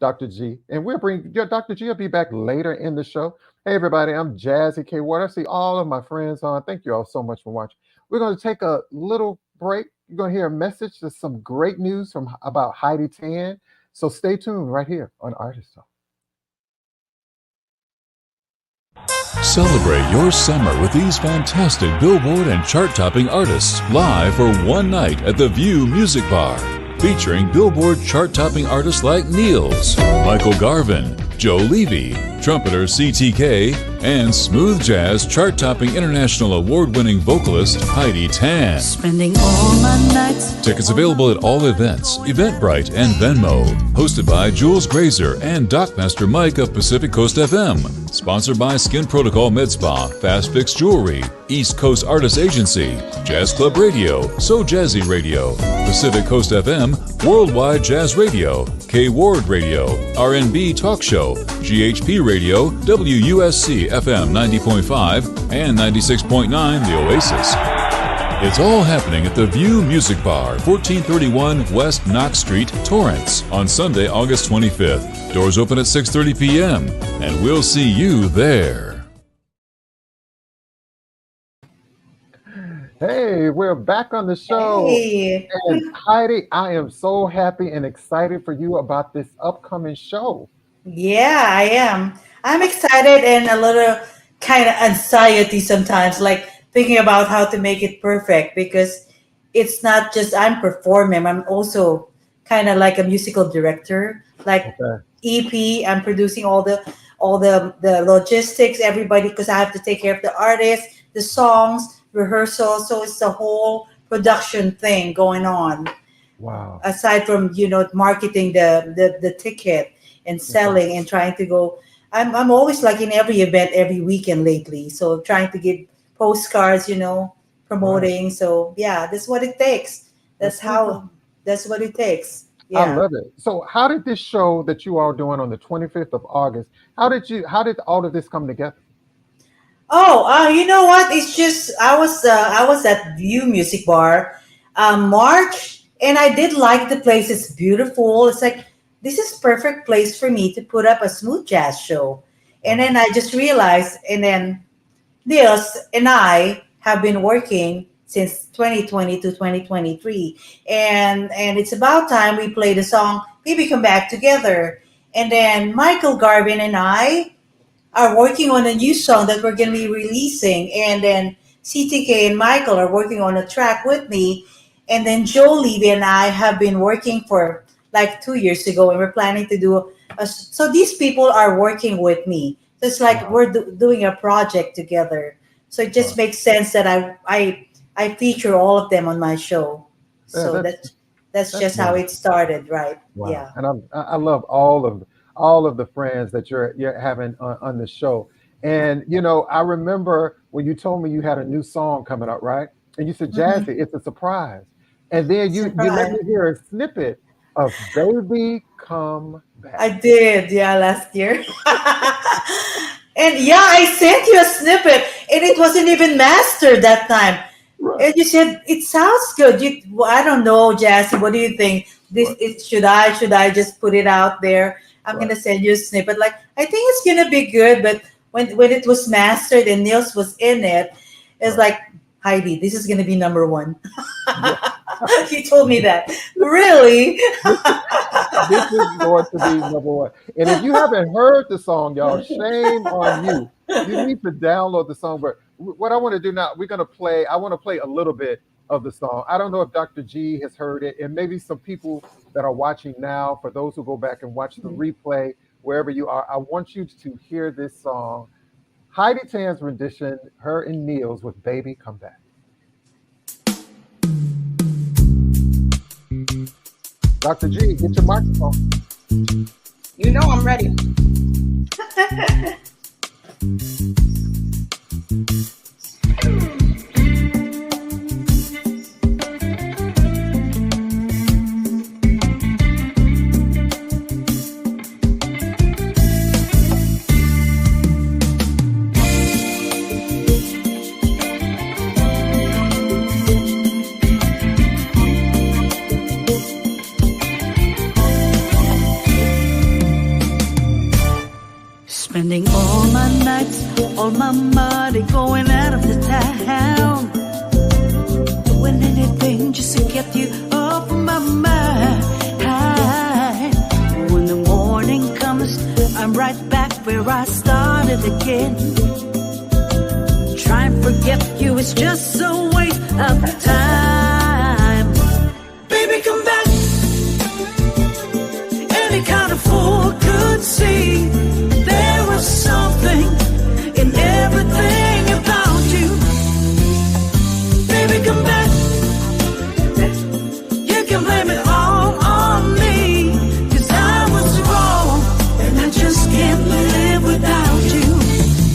S2: Dr. G. And we'll bring Dr. G will be back later in the show. Hey, everybody, I'm Jazzie K. Ward. I see all of my friends on. Thank you all so much for watching. We're going to take a little break. You're going to hear a message. There's some great news about Heidi Tann. So stay tuned right here on Artist Talk.
S5: Celebrate your summer with these fantastic Billboard and chart-topping artists live for one night at the View Music Bar, featuring Billboard chart-topping artists like Niels, Michael Garvin, Joe Levy, trumpeter CTK, and smooth jazz chart-topping international award-winning vocalist Heidi Tann.
S6: Spending all my nights.
S5: Tickets available at all events, Eventbrite and Venmo. Hosted by Jules Grazer and Dockmaster Mike of Pacific Coast FM. Sponsored by Skin Protocol Med Spa, Fast Fix Jewelry, East Coast Artists Agency, Jazz Club Radio, So Jazzy Radio, Pacific Coast FM, Worldwide Jazz Radio, K Ward Radio, R&B Talk Show, GHP Radio, WUSC FM 90.5 and 96.9 The Oasis. It's all happening at the View Music Bar, 1431 West Knox Street, Torrance, on Sunday, August 25th. Doors open at 6:30 p.m. and we'll see you there.
S2: Hey, we're back on the show.
S4: Hey.
S2: And Heidi, I am so happy and excited for you about this upcoming show.
S4: Yeah, I am. I'm excited and a little kind of anxiety sometimes, like thinking about how to make it perfect, because it's not just I'm performing, I'm also kind of like a musical director, like EP. I'm producing all the logistics, everybody, because I have to take care of the artists, the songs, rehearsal. So it's the whole production thing going on.
S2: Wow.
S4: Aside from marketing the ticket and selling and trying to go. I'm always like in every event every weekend lately. So trying to get postcards, promoting. Right. So yeah, that's what it takes. That's what it takes. Yeah.
S2: I love it. So how did this show that you are doing on the 25th of August, how did all of this come together?
S4: Oh, you know what? It's just I was at View Music Bar March, and I did like the place. It's beautiful. It's like, this is perfect place for me to put up a smooth jazz show. And then I just realized, and then Niels and I have been working since 2020 to 2023. And it's about time we play the song, Maybe Come Back Together. And then Michael Garvin and I are working on a new song that we're going to be releasing. And then CTK and Michael are working on a track with me. And then Joe Levy and I have been working for like 2 years ago, and we're planning to do so these people are working with me. So it's like we're doing a project together. So it just makes sense that I feature all of them on my show. So that's just how it started, right?
S2: Wow.
S4: Yeah.
S2: And I love all of the friends that you're having on the show. And I remember when you told me you had a new song coming out, right? And you said, Jazzie, it's a surprise. And then you let me hear a snippet of Baby Come Back.
S4: I did, yeah, last year. And yeah, I sent you a snippet, and it wasn't even mastered that time.
S2: Right.
S4: And you said it sounds good. Well, I don't know, Jazzy. What do you think? This
S2: Right.
S4: it should I just put it out there? I'm
S2: Right.
S4: gonna send you a snippet. Like I think it's gonna be good, but when it was mastered and Niels was in it, it's
S2: Right.
S4: like Heidi, this is gonna be number one.
S2: Yeah.
S4: He told me that. Really?
S2: This is going to be number one. And if you haven't heard the song, y'all, shame on you. You need to download the song. But what I want to do now, I want to play a little bit of the song. I don't know if Dr. G has heard it, and maybe some people that are watching now, for those who go back and watch the replay, wherever you are, I want you to hear this song. Heidi Tann's rendition, her and Niels with Baby Come Back. Dr. G, get your microphone.
S3: You know I'm ready.
S6: Spending all my nights, all my money going out of the town. Doing anything just to get you off my mind. When the morning comes, I'm right back where I started again. Try and forget you, it's just a waste of time. Baby, come back. Any kind of fool could see there was something in everything about you. Baby, come back. You can blame it all on me, 'cause I was wrong and I just can't live without you.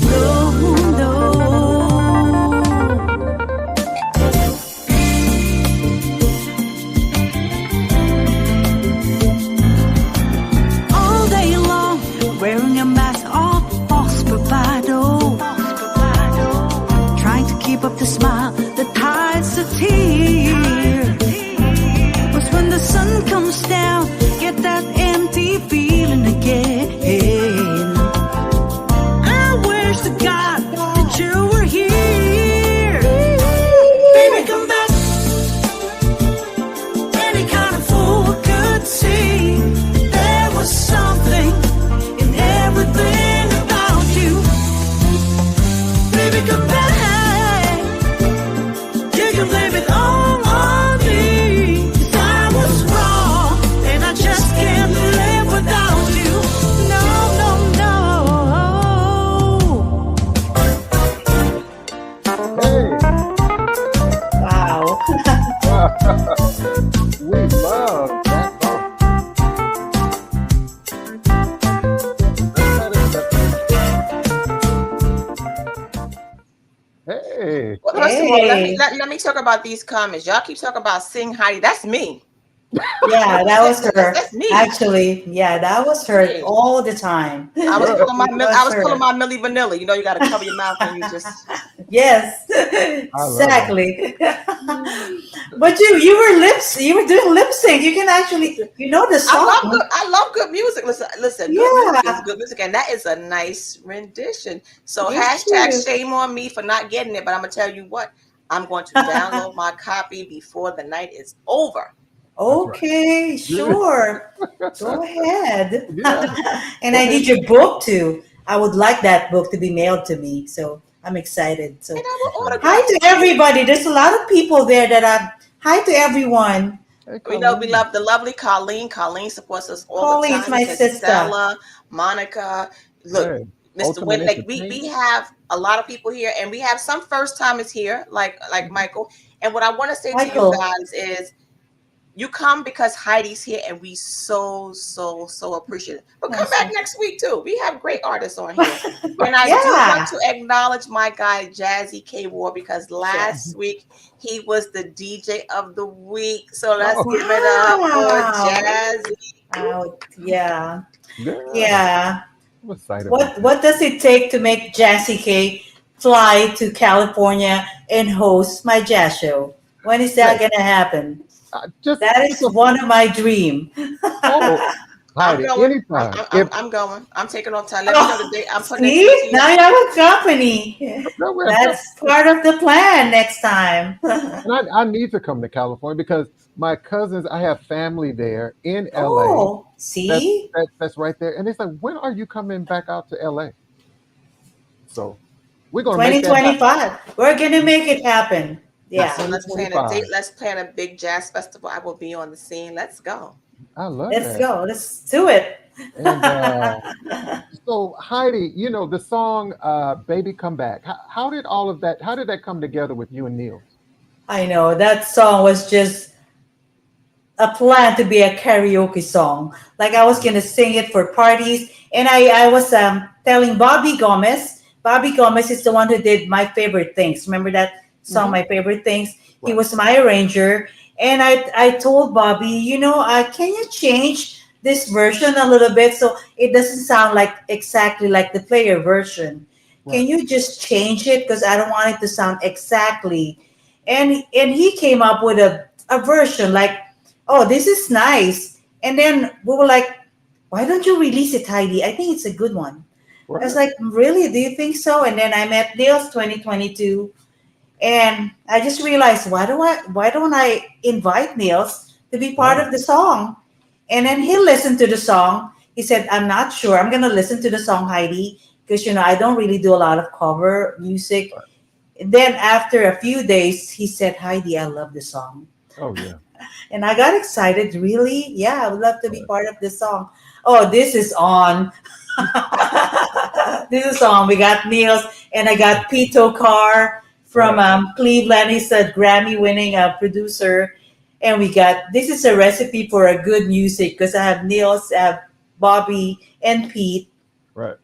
S6: No, no. All day long, wearing a mask of false bravado, trying to keep up the smile that hides the tear. But when the sun comes down, get that empty feeling again. I wish to God that you were here. Baby, come back. Any kind of fool could see there was something in everything about you. Baby, come back. You can blame it all on me, 'cause I was wrong and I just can't live without you. No, no, no.
S2: Hey,
S4: Wow.
S2: we love that song. Hey,
S3: Well, first of all,
S4: Hey.
S3: let me talk about these comments. Y'all keep talking about Sing Heidi. That's me.
S4: Yeah, that was her.
S3: That's me.
S4: Actually, yeah, that was her
S3: Hey.
S4: all the time.
S3: I was pulling my
S4: It was her.
S3: pulling my Milli Vanilli. You know, you got to cover your mouth when you just.
S4: Yes,
S2: love
S4: exactly. But you were doing lip sync. You can actually the song.
S3: I love good music. Listen. Good music is good music, and that is a nice rendition. So
S4: Yes,
S3: hashtag
S4: yes.
S3: shame on me for not getting it. But I'm gonna tell you what. I'm going to download my copy before the night is over.
S4: Okay, sure. Go ahead.
S2: yeah.
S4: And I need your book too. I would like that book to be mailed to me. So I'm excited. So
S3: And I will order.
S4: hi to everybody. There's a lot of people there that hi to everyone.
S2: Hey,
S3: We know we
S2: Colleen.
S3: love the lovely Colleen. Colleen supports us all
S4: Colleen's
S3: the time.
S4: my
S3: Because
S4: sister.
S3: Stella, Monica, look,
S2: Hey,
S3: Mr.
S2: Ultimate
S3: Win. Like we
S2: Entertainment.
S3: have a lot of people here, and we have some first timers here, like Michael. And what I want to say to
S4: Michael.
S3: you guys is, You come because Heidi's here, and we so appreciate it. But come back next week too. We have great artists on here, and I do want to acknowledge my guy Jazzie K Ward, because last week he was the DJ of the week. So let's give it up for Jazzie.
S4: Oh, yeah.
S2: Yeah. I'm excited.
S4: What does it take to make Jazzie K fly to California and host my jazz show? When is that gonna happen? That is one of my dreams.
S2: Oh, Heidi, anytime.
S3: I'm going. I'm taking off time. Let me know the date. I'm putting
S4: See, now you have a company. That's part of the plan next time.
S2: And I need to come to California because my cousins, I have family there in LA.
S4: Oh, see?
S2: That's right there. And it's like, when are you coming back out to LA? So we're going to make
S4: 2025. We're going to make it happen. Yeah.
S3: So let's plan a date. Let's plan a big jazz festival. I will be on the scene. Let's go.
S2: I love
S4: Let's go. Let's do it.
S2: And, so Heidi, you know, the song Baby Come Back. How did all of that, how did that come together with you and Neil?
S4: I know that song was just a plan to be a karaoke song. Like I was going to sing it for parties. And I was telling Bobby Gomez. Bobby Gomez is the one who did My Favorite Things. Remember that song, My Favorite Things? Right. He was my arranger. And I told Bobby, you know, can you change this version a little bit so it doesn't sound like exactly like the player version? Right. Can you just change it? Because I don't want it to sound exactly. And he came up with a version like, oh, this is nice. And then we were like, why don't you release it, Heidi? I think it's a good one. Right. I was like, really? Do you think so? And then I met Dale's 2022. And I just realized, why don't I invite Niels to be part of the song? And then he listened to the song. He said, I'm not sure. I'm going to listen to the song, Heidi, because, you know, I don't really do a lot of cover music. Right. And then after a few days, he said, Heidi, I love the song.
S2: Oh, yeah.
S4: And I got excited. Really? Yeah, I would love to be part of this song. Oh, this is on. This is on. We got Niels, and I got Pito Carr from Cleveland. He's a Grammy-winning producer. And we got, this is a recipe for a good music because I have Niels, Bobby, and Pete.
S2: Right.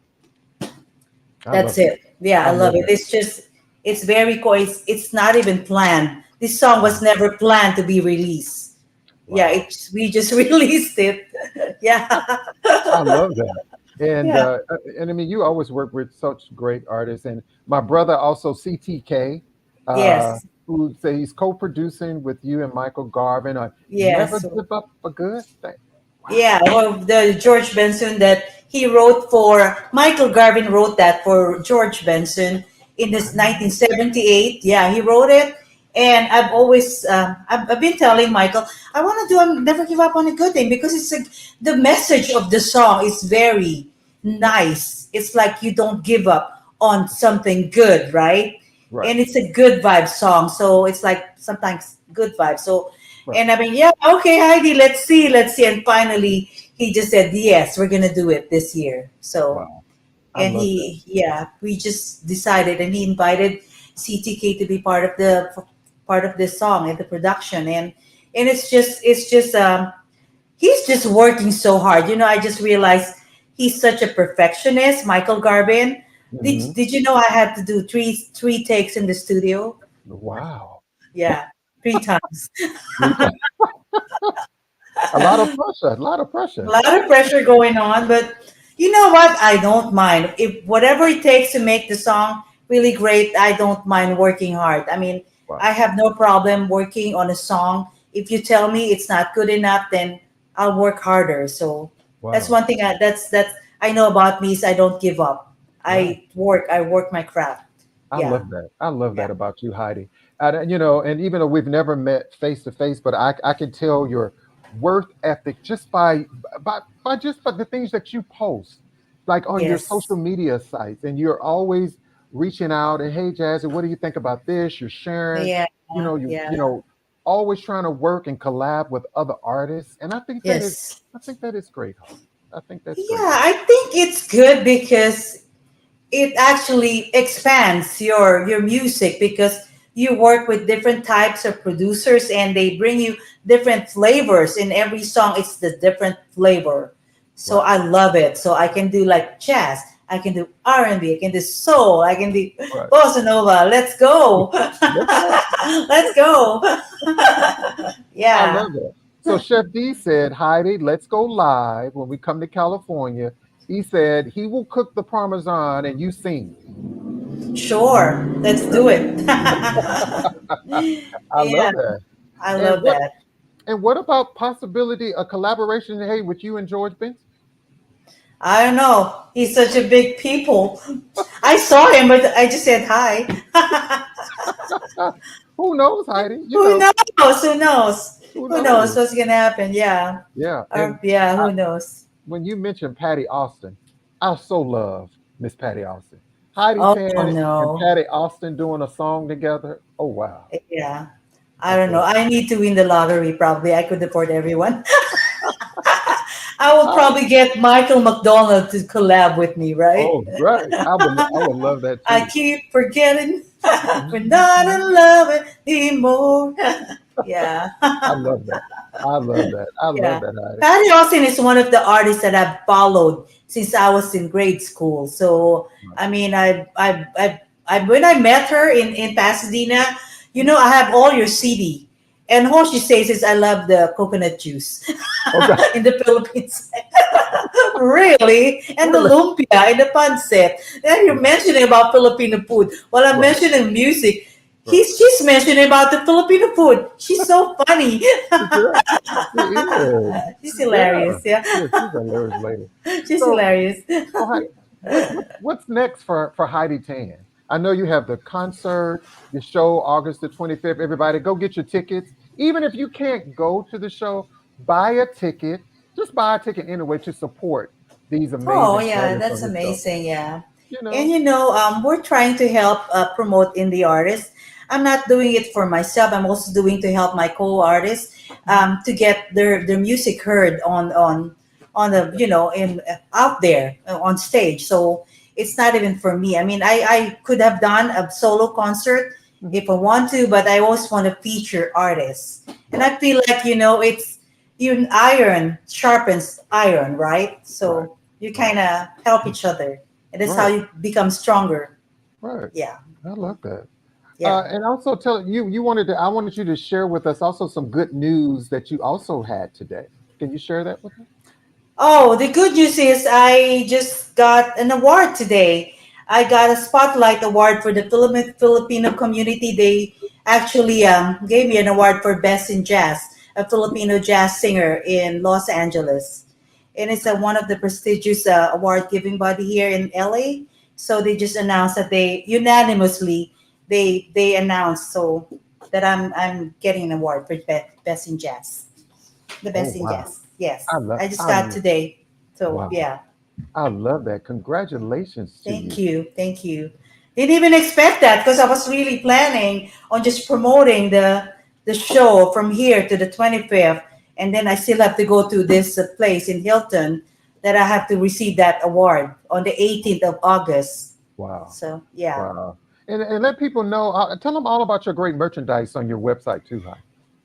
S4: That's it. Yeah, I love it. It's just, it's very cool. It's not even planned. This song was never planned to be released. Wow. Yeah, we just released it. Yeah.
S2: I love that. And and I mean, you always work with such great artists. And my brother also, CTK,
S4: yes,
S2: who say he's co-producing with you and Michael Garvin on Never Give Up a Good Thing. Wow.
S4: Yeah, well, the George Benson that he wrote for, Michael Garvin wrote that for George Benson in this 1978. Yeah, he wrote it. And I've always, I've been telling Michael, I want to do Never Give Up on a Good Thing because it's the message of the song is very nice. It's like you don't give up on something good, right? And it's a good vibe song. So it's like sometimes good vibe. So, and I mean, yeah, okay, Heidi, let's see. And finally, he just said, yes, we're going to do it this year. So, and we just decided, and he invited CTK to be part of this song and the production. And it's just he's just working so hard. You know, I just realized he's such a perfectionist, Michael Garvin. Mm-hmm. Did you know I had to do three takes in the studio?
S2: Wow.
S4: Yeah, 3 times.
S2: A lot of pressure
S4: going on, but you know what? I don't mind. If whatever it takes to make the song really great, I don't mind working hard. I mean, I have no problem working on a song. If you tell me it's not good enough, then I'll work harder. So that's one thing that's I know about me is I don't give up. I work my craft.
S2: I love that. I love that about you, Heidi. You know, and even though we've never met face to face, but I can tell your work ethic just by the things that you post, like on your social media sites, and you're always reaching out and, hey, Jazzie, what do you think about this? You're sharing. You know, always trying to work and collab with other artists, and I think that is great. I think that's great.
S4: I think it's good because it actually expands your music because you work with different types of producers and they bring you different flavors in every song. It's the different flavor. So
S2: Right.
S4: I love it. So I can do like jazz, I can do R&B, I can do soul, I can do
S2: Right.
S4: bossa nova. Let's go.
S2: Let's go.
S4: Let's go.
S2: I
S4: Yeah.
S2: love that. So Chef D said, Heidi, let's go live when we come to California. He said he will cook the parmesan and you sing.
S4: Sure. Let's do it.
S2: I
S4: Yeah,
S2: love that.
S4: I
S2: And
S4: love that.
S2: what about possibility a collaboration, hey, with you and George Benson?
S4: I don't know. He's such a big people. I saw him, but I just said hi.
S2: Who knows, Heidi?
S4: Who knows? Who knows?
S2: Who
S4: Who knows
S2: knows?
S4: what's gonna happen? Yeah.
S2: Yeah.
S4: Or,
S2: And
S4: yeah.
S2: I,
S4: Who knows?
S2: when you mentioned Patty Austin, I so love Miss Patty Austin. Heidi
S4: Oh
S2: Tann and
S4: no.
S2: Patty Austin doing a song together. Oh wow.
S4: Yeah. I
S2: That's
S4: don't know.
S2: so
S4: I need to win the lottery. Probably I could afford everyone. I will
S2: I,
S4: probably get Michael McDonald to collab with me, right?
S2: oh right. I would love that
S4: I
S2: too.
S4: keep forgetting we're not
S2: Mhm.
S4: in love anymore. Yeah.
S2: I love that. I love that. I love
S4: Yeah.
S2: that, Heidi.
S4: Patty Austin is one of the artists that I've followed since I was in grade school. So
S2: Right.
S4: I mean, I when I met her in Pasadena, I have all your CD, and all she says is, "I love the coconut juice
S2: Okay.
S4: in the Philippines." Really, and the
S2: Really?
S4: lumpia and the pancit. Then you're
S2: Right.
S4: mentioning about Filipino food. While I'm
S2: Right.
S4: mentioning music,
S2: Right.
S4: she's mentioning about the Filipino food. She's so funny.
S2: Yeah. She is.
S4: She's
S2: Yeah.
S4: hilarious. Yeah,
S2: Yeah. She's a hilarious lady.
S4: she's
S2: So
S4: hilarious.
S2: so Heidi, what's next for Heidi Tan? I know you have the concert, your show August the 25th. Everybody go get your tickets. Even if you can't go to the show, buy a ticket. Just buy a ticket anyway to support these
S4: Oh
S2: amazing
S4: yeah,
S2: artists
S4: that's
S2: on the show.
S4: amazing. Yeah,
S2: You
S4: and
S2: know?
S4: we're trying to help promote indie artists. I'm not doing it for myself. I'm also doing to help my co-artists to get their music heard on the in out there on stage. So it's not even for me. I mean, I could have done a solo concert
S2: Mhm.
S4: if I want to, but I always want to feature artists, and
S2: Right,
S4: I feel like it's iron sharpens iron, right?
S2: right,
S4: So you
S2: right,
S4: kind of help each other, and that's how
S2: right,
S4: you become stronger.
S2: right.
S4: Yeah,
S2: I love that.
S4: yeah.
S2: And also tell you I wanted you to share with us also some good news that you also had today. Can you share that with us?
S4: Oh, the good news is I just got an award today. I got a spotlight award for the Filipino community. They actually gave me an award for best in jazz, a Filipino jazz singer in Los Angeles, and it's one of the prestigious award giving body here in LA. So they just announced that they unanimously they announced so that I'm getting an award for best in jazz, the
S2: Oh
S4: best in
S2: wow.
S4: jazz. Yes, I just got today. So
S2: Wow.
S4: yeah,
S2: I love that. Congratulations to
S4: thank
S2: you.
S4: you, thank you. Didn't even expect that because I was really planning on just promoting the show from here to the 25th, and then I still have to go to this place in Hilton that I have to receive that award on the 18th of August.
S2: Wow.
S4: So yeah.
S2: Wow. And let people know, tell them all about your great merchandise on your website too, Hi.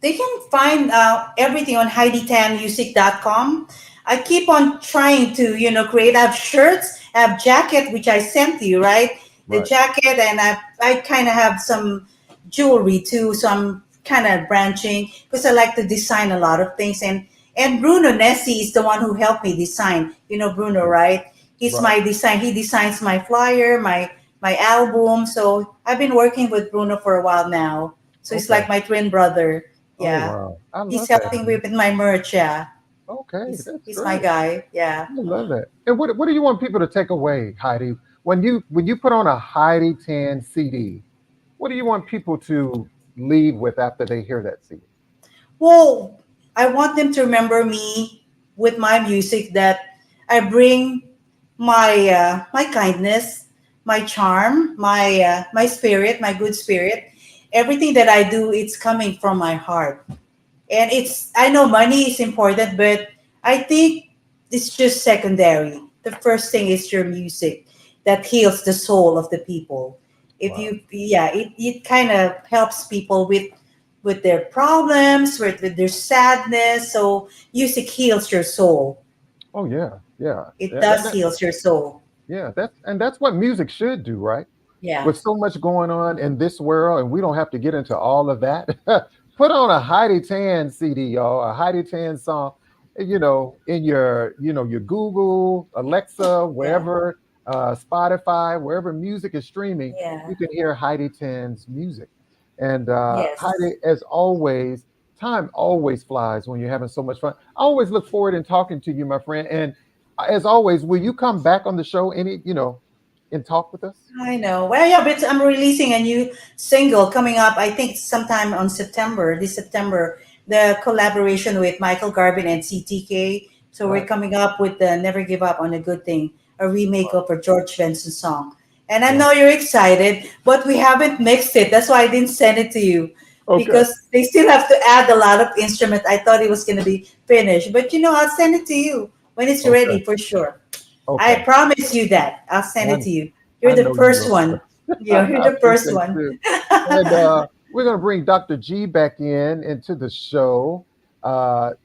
S4: They can find everything on HeidiTanMusic.com. I keep on trying to, create. I have shirts, I have jacket, which I sent you, right? The
S2: Right.
S4: jacket, and I kind of have some jewelry too. So I'm kind of branching because I like to design a lot of things. And Bruno Nessi is the one who helped me design. You know Bruno,
S2: Right.
S4: right? He's
S2: Right.
S4: my design. He designs my flyer, my album. So I've been working with Bruno for a while now. So he's
S2: Okay.
S4: like my twin brother.
S2: Oh
S4: Yeah.
S2: wow. I
S4: He's
S2: love that,
S4: helping me
S2: man.
S4: with my merch. Yeah.
S2: Okay,
S4: He's
S2: that's
S4: he's my
S2: great.
S4: guy. Yeah.
S2: I love that. And what do you want people to take away, Heidi? When you put on a Heidi Tan CD, what do you want people to leave with after they hear that CD?
S4: Well, I want them to remember me with my music that I bring my kindness, my charm, my spirit, my good spirit. Everything that I do, it's coming from my heart. And I know money is important, but I think it's just secondary. The first thing is your music that heals the soul of the people. If
S2: Wow.
S4: you, yeah, it kind of helps people with their problems, with their sadness. So music heals your soul.
S2: Oh yeah, yeah,
S4: It
S2: yeah.
S4: does heals your soul.
S2: Yeah, that's what music should do, right?
S4: Yeah.
S2: With so much going on in this world, and we don't have to get into all of that. Put on a Heidi Tann CD, y'all, a Heidi Tann song, in your Google, Alexa,
S4: Yeah.
S2: wherever, Spotify, wherever music is streaming,
S4: Yeah.
S2: you can hear Heidi Tann's music. And
S4: Yes.
S2: Heidi, as always, time always flies when you're having so much fun. I always look forward in talking to you, my friend. And as always, will you come back on the show and talk with us?
S4: I know. Well, yeah, but I'm releasing a new single coming up. I think sometime on September, this September, the collaboration with Michael Garvin and CTK. So we're
S2: Right.
S4: coming up with the "Never Give Up on a Good Thing," a remake of a George Benson song. And I
S2: Wow.
S4: know you're excited, but we haven't mixed it. That's why I didn't send it to you
S2: Okay.
S4: because they still have to add a lot of instruments. I thought it was going to be finished, but I'll send it to you when it's
S2: Okay.
S4: ready for sure. I
S2: Okay.
S4: promise you that. I'll send
S2: I,
S4: it to you. You're
S2: I
S4: the
S2: know you
S4: first
S2: will.
S4: one. Yeah, you're
S2: I
S4: the first
S2: appreciate
S4: one.
S2: you. And we're going to bring Dr. G back into the show.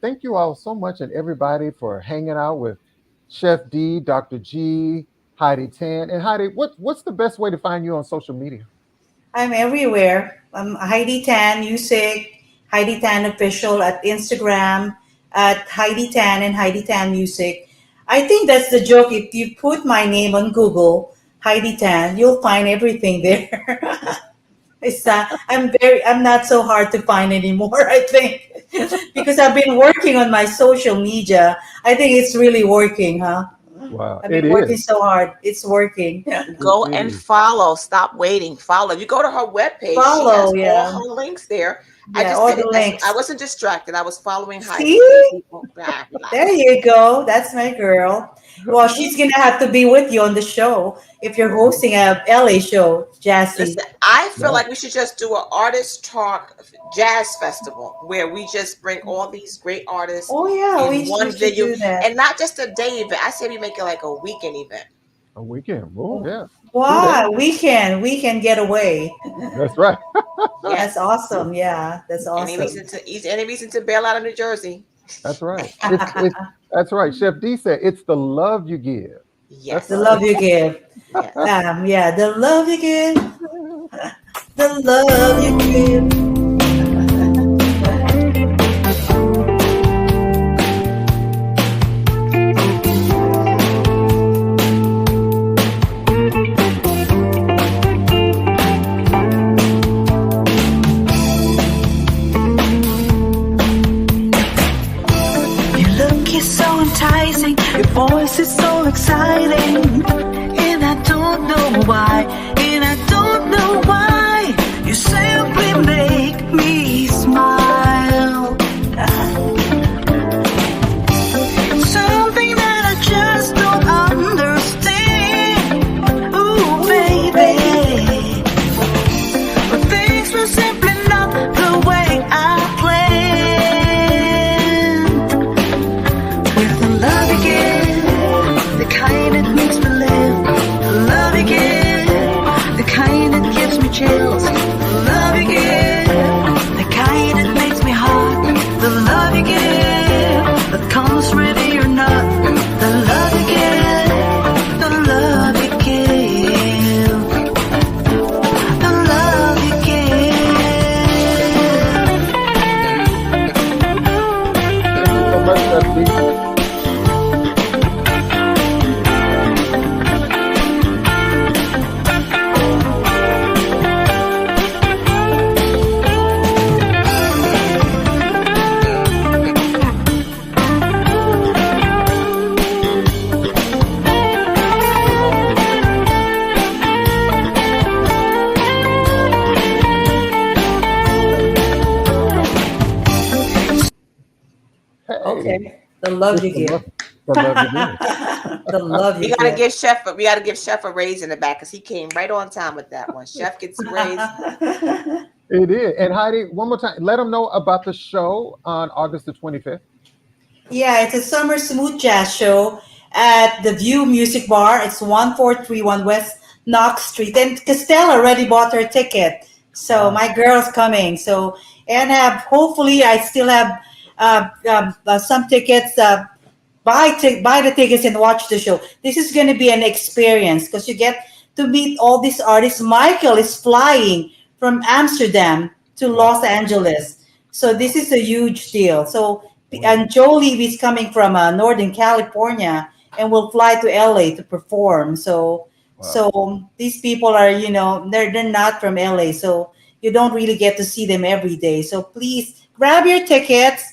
S2: Thank you all so much, and everybody, for hanging out with Chef D, Dr. G, Heidi Tan. And Heidi, what's the best way to find you on social media?
S4: I'm everywhere. I'm Heidi Tan Music, Heidi Tan Official at Instagram, at Heidi Tan and Heidi Tan Music. I think that's the joke. If you put my name on Google, Heidi Tan, you'll find everything there. I'm not so hard to find anymore, I think. Because I've been working on my social media. I think it's really working, huh?
S2: Wow,
S4: I've
S2: it
S4: been working
S2: is.
S4: so hard. It's working.
S3: Go
S2: It
S3: and
S2: is.
S3: follow. Stop waiting. Follow. If you go to her webpage, she
S4: Follow,
S3: has all
S4: yeah.
S3: her links there. I
S4: Yeah,
S3: just
S4: all
S3: did
S4: the
S3: it. I
S4: links.
S3: wasn't distracted. I was following Heidi. Okay,
S4: See?
S3: people,
S4: There
S3: relax.
S4: you go. That's my girl. Well, she's gonna have to be with you on the show if you're hosting a LA show, Jazzie.
S3: Listen, I feel
S2: Right.
S3: like we should just do an artist talk jazz festival where we just bring all these great artists
S4: Oh yeah,
S3: in
S4: we
S3: one
S4: should
S3: venue,
S4: do that.
S3: and not just a day event. I say we make it like a weekend event.
S2: A weekend. Oh, yeah. Do that.
S4: Wow, we can get away.
S2: That's right.
S4: That's
S3: Yes.
S4: awesome. Yeah, that's
S3: Any
S4: awesome.
S3: reason to any reason to bail out of New Jersey?
S2: That's right. It's that's right. Chef D said it's the love you give. That's
S4: The
S3: Yes.
S2: right.
S4: love you give.
S3: Yes.
S4: Yeah, the love you give, the love you give.
S6: Your look is so enticing, your voice is so exciting, and I don't know why, and I don't know why. You simply make me smile. Something that I just don't understand. Ooh, baby, but things were simply not the way I planned. With the love you give, the kind that makes me live. The love you give, the kind that gives me chills. The love you give, the kind that makes me hot. The love you give, that comes ready or not. The love you give, the love you give. The love you
S2: Thank you so much, Chef D. Hey,
S4: Okay, the love
S2: it's
S4: you give.
S2: the love you give.
S4: The love you give.
S3: We gotta give Chef a raise in the back because he came right on time with that one. Chef gets a raise.
S2: It is. And Heidi, one more time, let them know about the show on August the 25th.
S4: Yeah, it's a summer smooth jazz show at the View Music Bar. It's 1431 West Knox Street. And Castell already bought her ticket. So
S2: Wow.
S4: my girl's coming. So, and have, hopefully I still have some tickets. Buy the tickets and watch the show. This is going to be an experience because you get to meet all these artists. Michael is flying from Amsterdam to Los Angeles, so this is a huge deal. So, and Jolie is coming from Northern California and will fly to LA to perform. So,
S2: Wow.
S4: these people are, they're not from LA, so you don't really get to see them every day. So please grab your tickets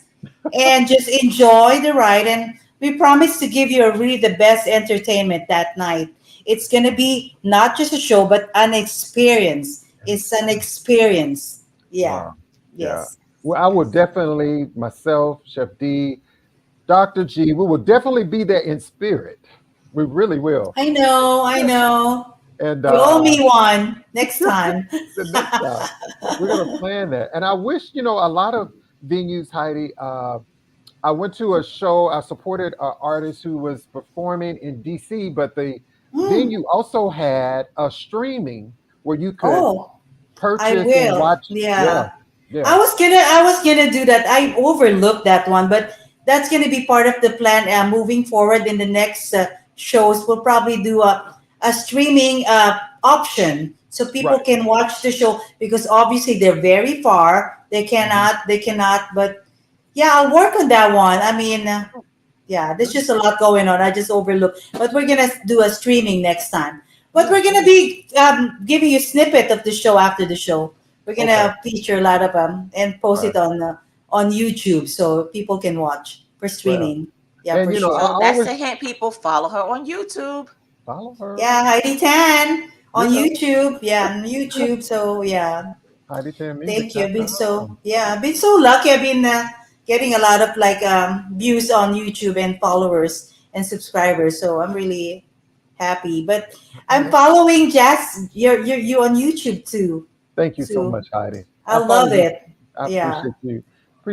S4: and just enjoy the ride. And we promise to give you really the best entertainment that night. It's going to be not just a show, but an experience. It's an experience. Yeah.
S2: Wow. Yeah.
S4: Yes.
S2: Well, I will definitely, myself, Chef D, Dr. G, we will definitely be there in spirit. We really will.
S4: I know. I know.
S2: And
S4: You owe me one next time.
S2: the next time we're gonna plan that. And I wish, a lot of venues, Heidi. I went to a show. I supported an artist who was performing in DC, but the
S4: Mm.
S2: venue also had a streaming where you could
S4: Oh, I
S2: purchase and
S4: will.
S2: watch. Yeah,
S4: Yeah.
S2: yeah,
S4: I was gonna do that. I overlooked that one, but that's gonna be part of the plan. Moving forward in the next shows, we'll probably do a streaming option so people
S2: right.
S4: can watch the show because obviously they're very far.
S2: Mhm.
S4: They cannot. But yeah, I'll work on that one. I mean, yeah, there's just a lot going on. I just overlooked. But we're gonna do a streaming next time. But
S2: Yeah.
S4: we're gonna be giving you snippet of the show after the show. We're
S2: Okay.
S4: gonna feature a lot of and post
S2: Right.
S4: it on YouTube so people can watch for
S2: Well,
S4: streaming. Yeah,
S2: and
S4: for
S2: I
S4: sure.
S3: So that's
S2: always
S3: a hint, people. Follow her on YouTube.
S2: follow her.
S4: Yeah, Heidi Tan on
S2: Yeah.
S4: YouTube. Yeah, on YouTube. So yeah, thank you.
S2: HeidiTanMusic.com.
S4: I've been so lucky. I've been getting a lot of like views on YouTube and followers and subscribers. So I'm really happy. But I'm following Jazz. You on YouTube too.
S2: Thank you so
S4: So
S2: much, Heidi.
S4: I
S2: I follow
S4: love
S2: you.
S4: it.
S2: I
S4: Yeah,
S2: appreciate you.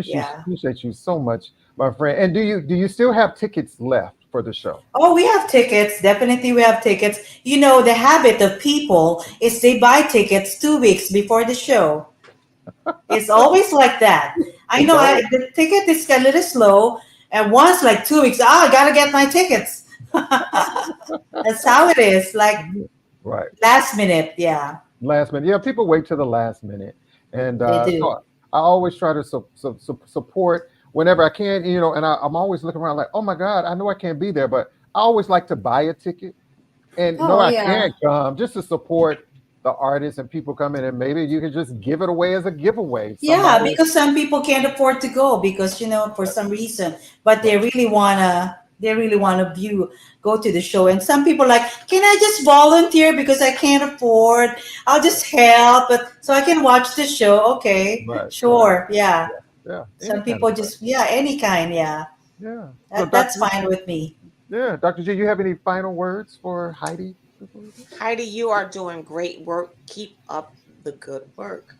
S4: yeah.
S2: Appreciate you so much, my friend. And do you still have tickets left for the show?
S4: Oh, we have tickets. Definitely, we have tickets. You know, the habit of people is they buy tickets 2 weeks before the show. It's always like that. I
S2: It's
S4: know
S2: always
S4: the ticket is a little slow, and once like 2 weeks, I gotta get my tickets. That's how it is. Like
S2: right.
S4: last minute, yeah,
S2: Last minute. Yeah, people wait to the last minute, and
S4: they
S2: so
S4: do.
S2: I always try to support whenever I can. And I'm always looking around like, oh my God, I know I can't be there, but I always like to buy a ticket and no,
S4: Oh
S2: I
S4: yeah,
S2: can't come just to support the artists and people coming, and maybe you can just give it away as a giveaway.
S4: yeah.
S2: Somebody,
S4: Because some people can't afford to go because for some reason, but
S2: right,
S4: they really wanna view go to the show. And some people like, can I just volunteer because I can't afford? I'll just help, but so I can watch the show. Okay,
S2: right.
S4: sure, yeah.
S2: Yeah, any
S4: Some
S2: kind of
S4: people
S2: way.
S4: just, yeah, any kind, yeah.
S2: Yeah. So,
S4: That's
S2: Doctor,
S4: fine with me.
S2: yeah, Doctor G, you have any final words for Heidi before we go?
S3: Heidi, you are doing great work. Keep up the good work.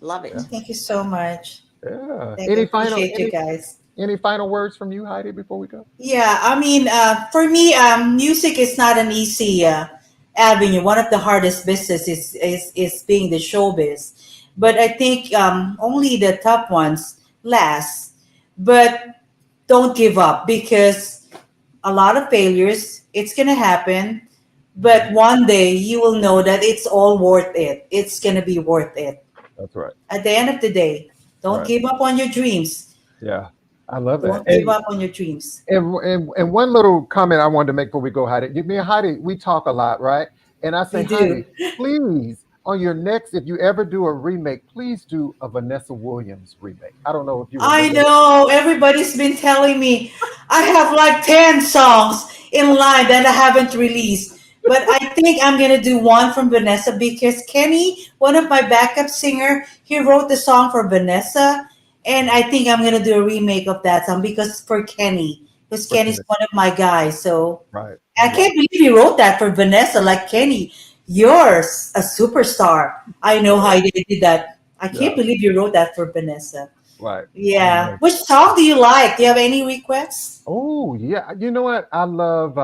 S3: Love
S2: Yeah,
S3: it.
S4: Thank you so much.
S2: yeah.
S4: Thank you. Appreciate you guys.
S2: Any final words from you, Heidi, before we go?
S4: Yeah, I mean, for me, music is not an easy avenue. One of the hardest business is being the showbiz. But I think only the top ones last. But don't give up because a lot of failures, it's going to happen. But
S2: Mhm.
S4: one day you will know that it's all worth it. It's going to be worth it.
S2: That's right.
S4: At the end of the day, don't
S2: Right.
S4: give up on your dreams.
S2: Yeah. I love that.
S4: Don't give up on your dreams.
S2: And one little comment I wanted to make before we go, Heidi. Me and Heidi, we talk a lot, right? And I say,
S4: You do.
S2: Heidi, please, on your next, if you ever do a remake, please do a Vanessa Williams remake. I don't know if you
S4: I
S2: remember that.
S4: know everybody's been telling me I have like 10 songs in line that I haven't released. But I think I'm gonna do one from Vanessa because Kenny, one of my backup singer, he wrote the song for Vanessa, and I think I'm gonna do a remake of that song because for Kenny, because
S2: For
S4: Kenny's
S2: Vanessa.
S4: one of my guys. So
S2: Right.
S4: I
S2: Right.
S4: can't believe he wrote that for Vanessa. Like Kenny, you're a superstar. I know
S2: Yeah.
S4: how you did that. I can't
S2: Yeah.
S4: believe you wrote that for Vanessa.
S2: Right. I
S4: Yeah.
S2: know.
S4: Which song do you like? Do you have any requests?
S2: Oh, yeah. You know what? I love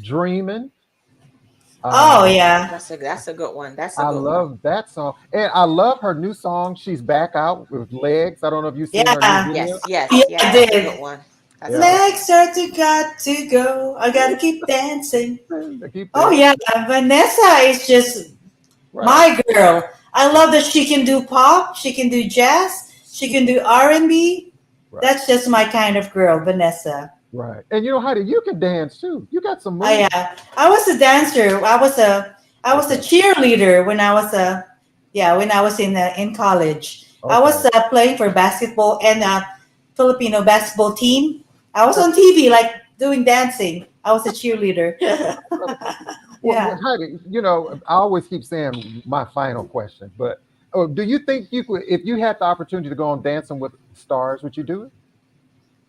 S2: Dreaming.
S4: Oh yeah.
S3: That's a good one. That's a
S2: I
S3: good one.
S2: love that song, and I love her new song. She's back out with legs. I don't know if you've seen her new
S4: Yeah.
S2: video.
S4: Yeah,
S3: Yes,
S4: I
S3: that's a good
S4: did.
S3: one. That's a
S2: Yeah,
S3: good one.
S4: Legs are to got to go. I gotta keep dancing.
S2: I keep
S4: Oh
S2: that
S4: yeah, Vanessa is just
S2: right,
S4: my girl. I love that she can do pop, she can do jazz, she can do R&B.
S2: right,
S4: That's just my kind of girl, Vanessa.
S2: right. And you know, Heidi, you can dance too. You got some
S4: I
S2: moves.
S4: I was a dancer. I was a
S2: Okay,
S4: cheerleader when I was a yeah when I was in college. I was
S2: okay,
S4: playing for basketball and Filipino basketball team. I was
S2: okay.
S4: on TV like doing dancing. I was a cheerleader.
S2: Well,
S4: Yeah.
S2: Heidi, you know, I always keep saying my final question, but do you think you could, if you had the opportunity to go on Dancing with the Stars, would you do it?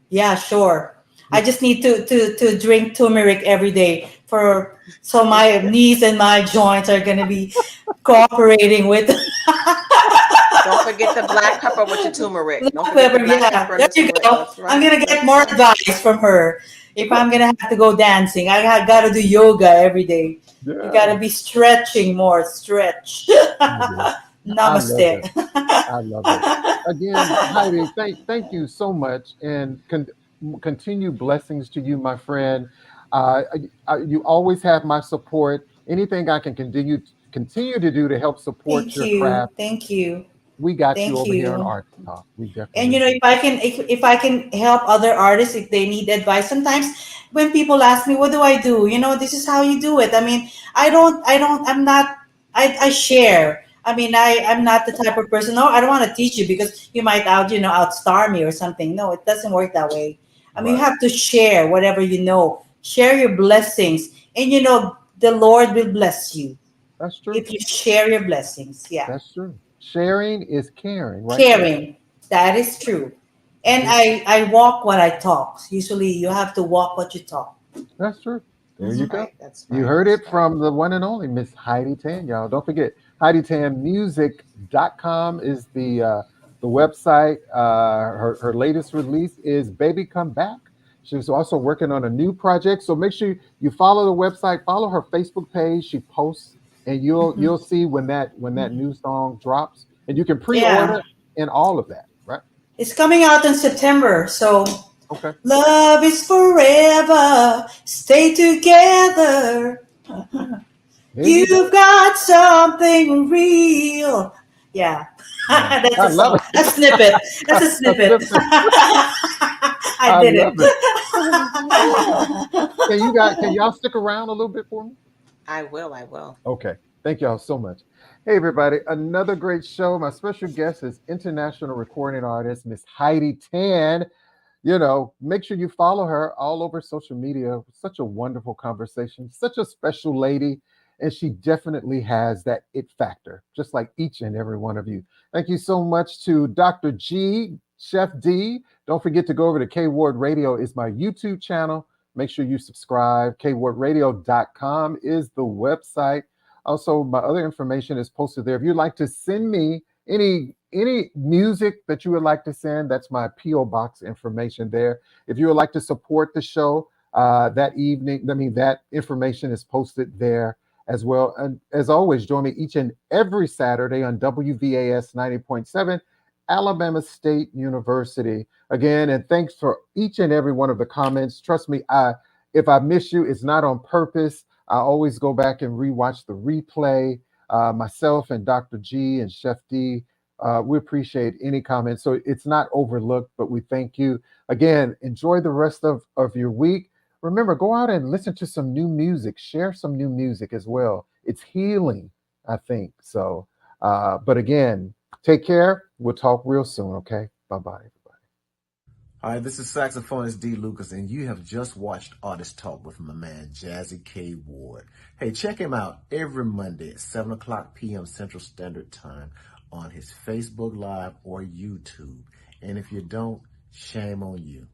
S4: Yeah, sure. I
S2: You,
S4: just need to drink turmeric every day for so my knees and my joints are gonna be cooperating with
S3: Don't forget the black pepper with your turmeric. Don't
S4: black
S3: forget the
S4: pepper.
S3: black
S4: Yeah,
S3: pepper and
S4: there
S3: the
S4: you
S3: turmeric.
S4: go.
S3: That's
S4: I'm
S3: right.
S4: gonna get
S3: That's
S4: more
S3: right.
S4: advice from her. If I'm gonna have to go dancing, gotta do yoga every day. You
S2: yeah,
S4: gotta be stretching more. Stretch.
S2: yeah. I love
S4: Namaste.
S2: it. I love it. Again, Heidi, thank you so much, and continue blessings to you, my friend. You always have my support. Anything I can continue to do to help support
S4: Thank
S2: your
S4: you.
S2: craft,
S4: Thank you.
S2: we got you
S4: Thank
S2: over here on
S4: you.
S2: Art Talk. We
S4: And
S2: definitely
S4: you know,
S2: do.
S4: if I can help other artists if they need advice, sometimes when people ask me, "What do I do?" This is how you do it. I mean, I'm not. I share. I mean, I'm not the type of person. No, I don't want to teach you because you might outstar me or something. No, it doesn't work that way. I mean, you
S2: Right.
S4: have to share whatever you know. Share your blessings, and the Lord will bless you
S2: That's true.
S4: if you share your blessings. Yeah.
S2: That's true. Sharing is caring, right there.
S4: Caring. That is true. And
S2: Yeah,
S4: I walk what I talk. Usually you have to walk what you talk.
S2: that's true. There
S3: That's
S2: you
S4: Hmm.
S2: go.
S3: right. That's
S2: You
S3: right.
S2: heard
S3: That's
S2: it
S3: right.
S2: from the one and only Miss Heidi Tan, y'all. Don't forget, HeidiTanMusic.com is the website. Her latest release is Baby Come Back. She's also working on a new project. So make sure you follow the website, follow her Facebook page. She posts, and you'll
S4: Hmm.
S2: see when that new song drops. And you can
S4: Yeah.
S2: pre-order and all of that, right?
S4: It's coming out in September. So
S2: Okay.
S4: love is forever. Stay together.
S2: There you
S4: You've
S2: go.
S4: got something real. Yeah.
S2: Yeah.
S4: That's
S2: I
S4: a
S2: love
S4: song. A
S2: it.
S4: snippet. That's a
S2: That's
S4: snippet.
S2: different.
S4: I
S2: I
S4: did
S2: love it.
S4: it.
S2: Can y'all stick around a little bit for me?
S3: I will. I will.
S2: Okay. Thank y'all so much. Hey everybody, another great show. My special guest is international recording artist Miss Heidi Tan. Make sure you follow her all over social media. Such a wonderful conversation, such a special lady, and she definitely has that it factor, just like each and every one of you. Thank you so much to Dr. G, Chef D. Don't forget to go over to K Ward Radio is my YouTube channel. Make sure you subscribe. KWardRadio.com is the website. Also, my other information is posted there. If you'd like to send me any music that you would like to send, that's my PO box information there. If you would like to support the show that information is posted there as well. And as always, join me each and every Saturday on WVAS 90.7 Alabama State University. Again, and thanks for each and every one of the comments. Trust me, if I miss you, it's not on purpose. I always go back and rewatch the replay. Myself and Dr. G and Chef D, we appreciate any comments. So it's not overlooked, but we thank you. Again, enjoy the rest of your week. Remember, go out and listen to some new music. Share some new music as well. It's healing, I think. So, but again, take care. We'll talk real soon, okay? Bye-bye, everybody.
S7: Hi, this is saxophonist D. Lucas, and you have just watched Artist Talk with my man Jazzie K. Ward. Hey, check him out every Monday at 7 o'clock p.m. Central Standard Time on his Facebook Live or YouTube. And if you don't, shame on you.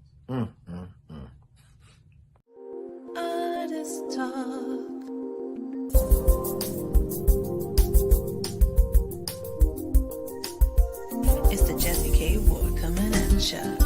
S1: Artist Talk. It's the Jazzie K. Ward coming at ya.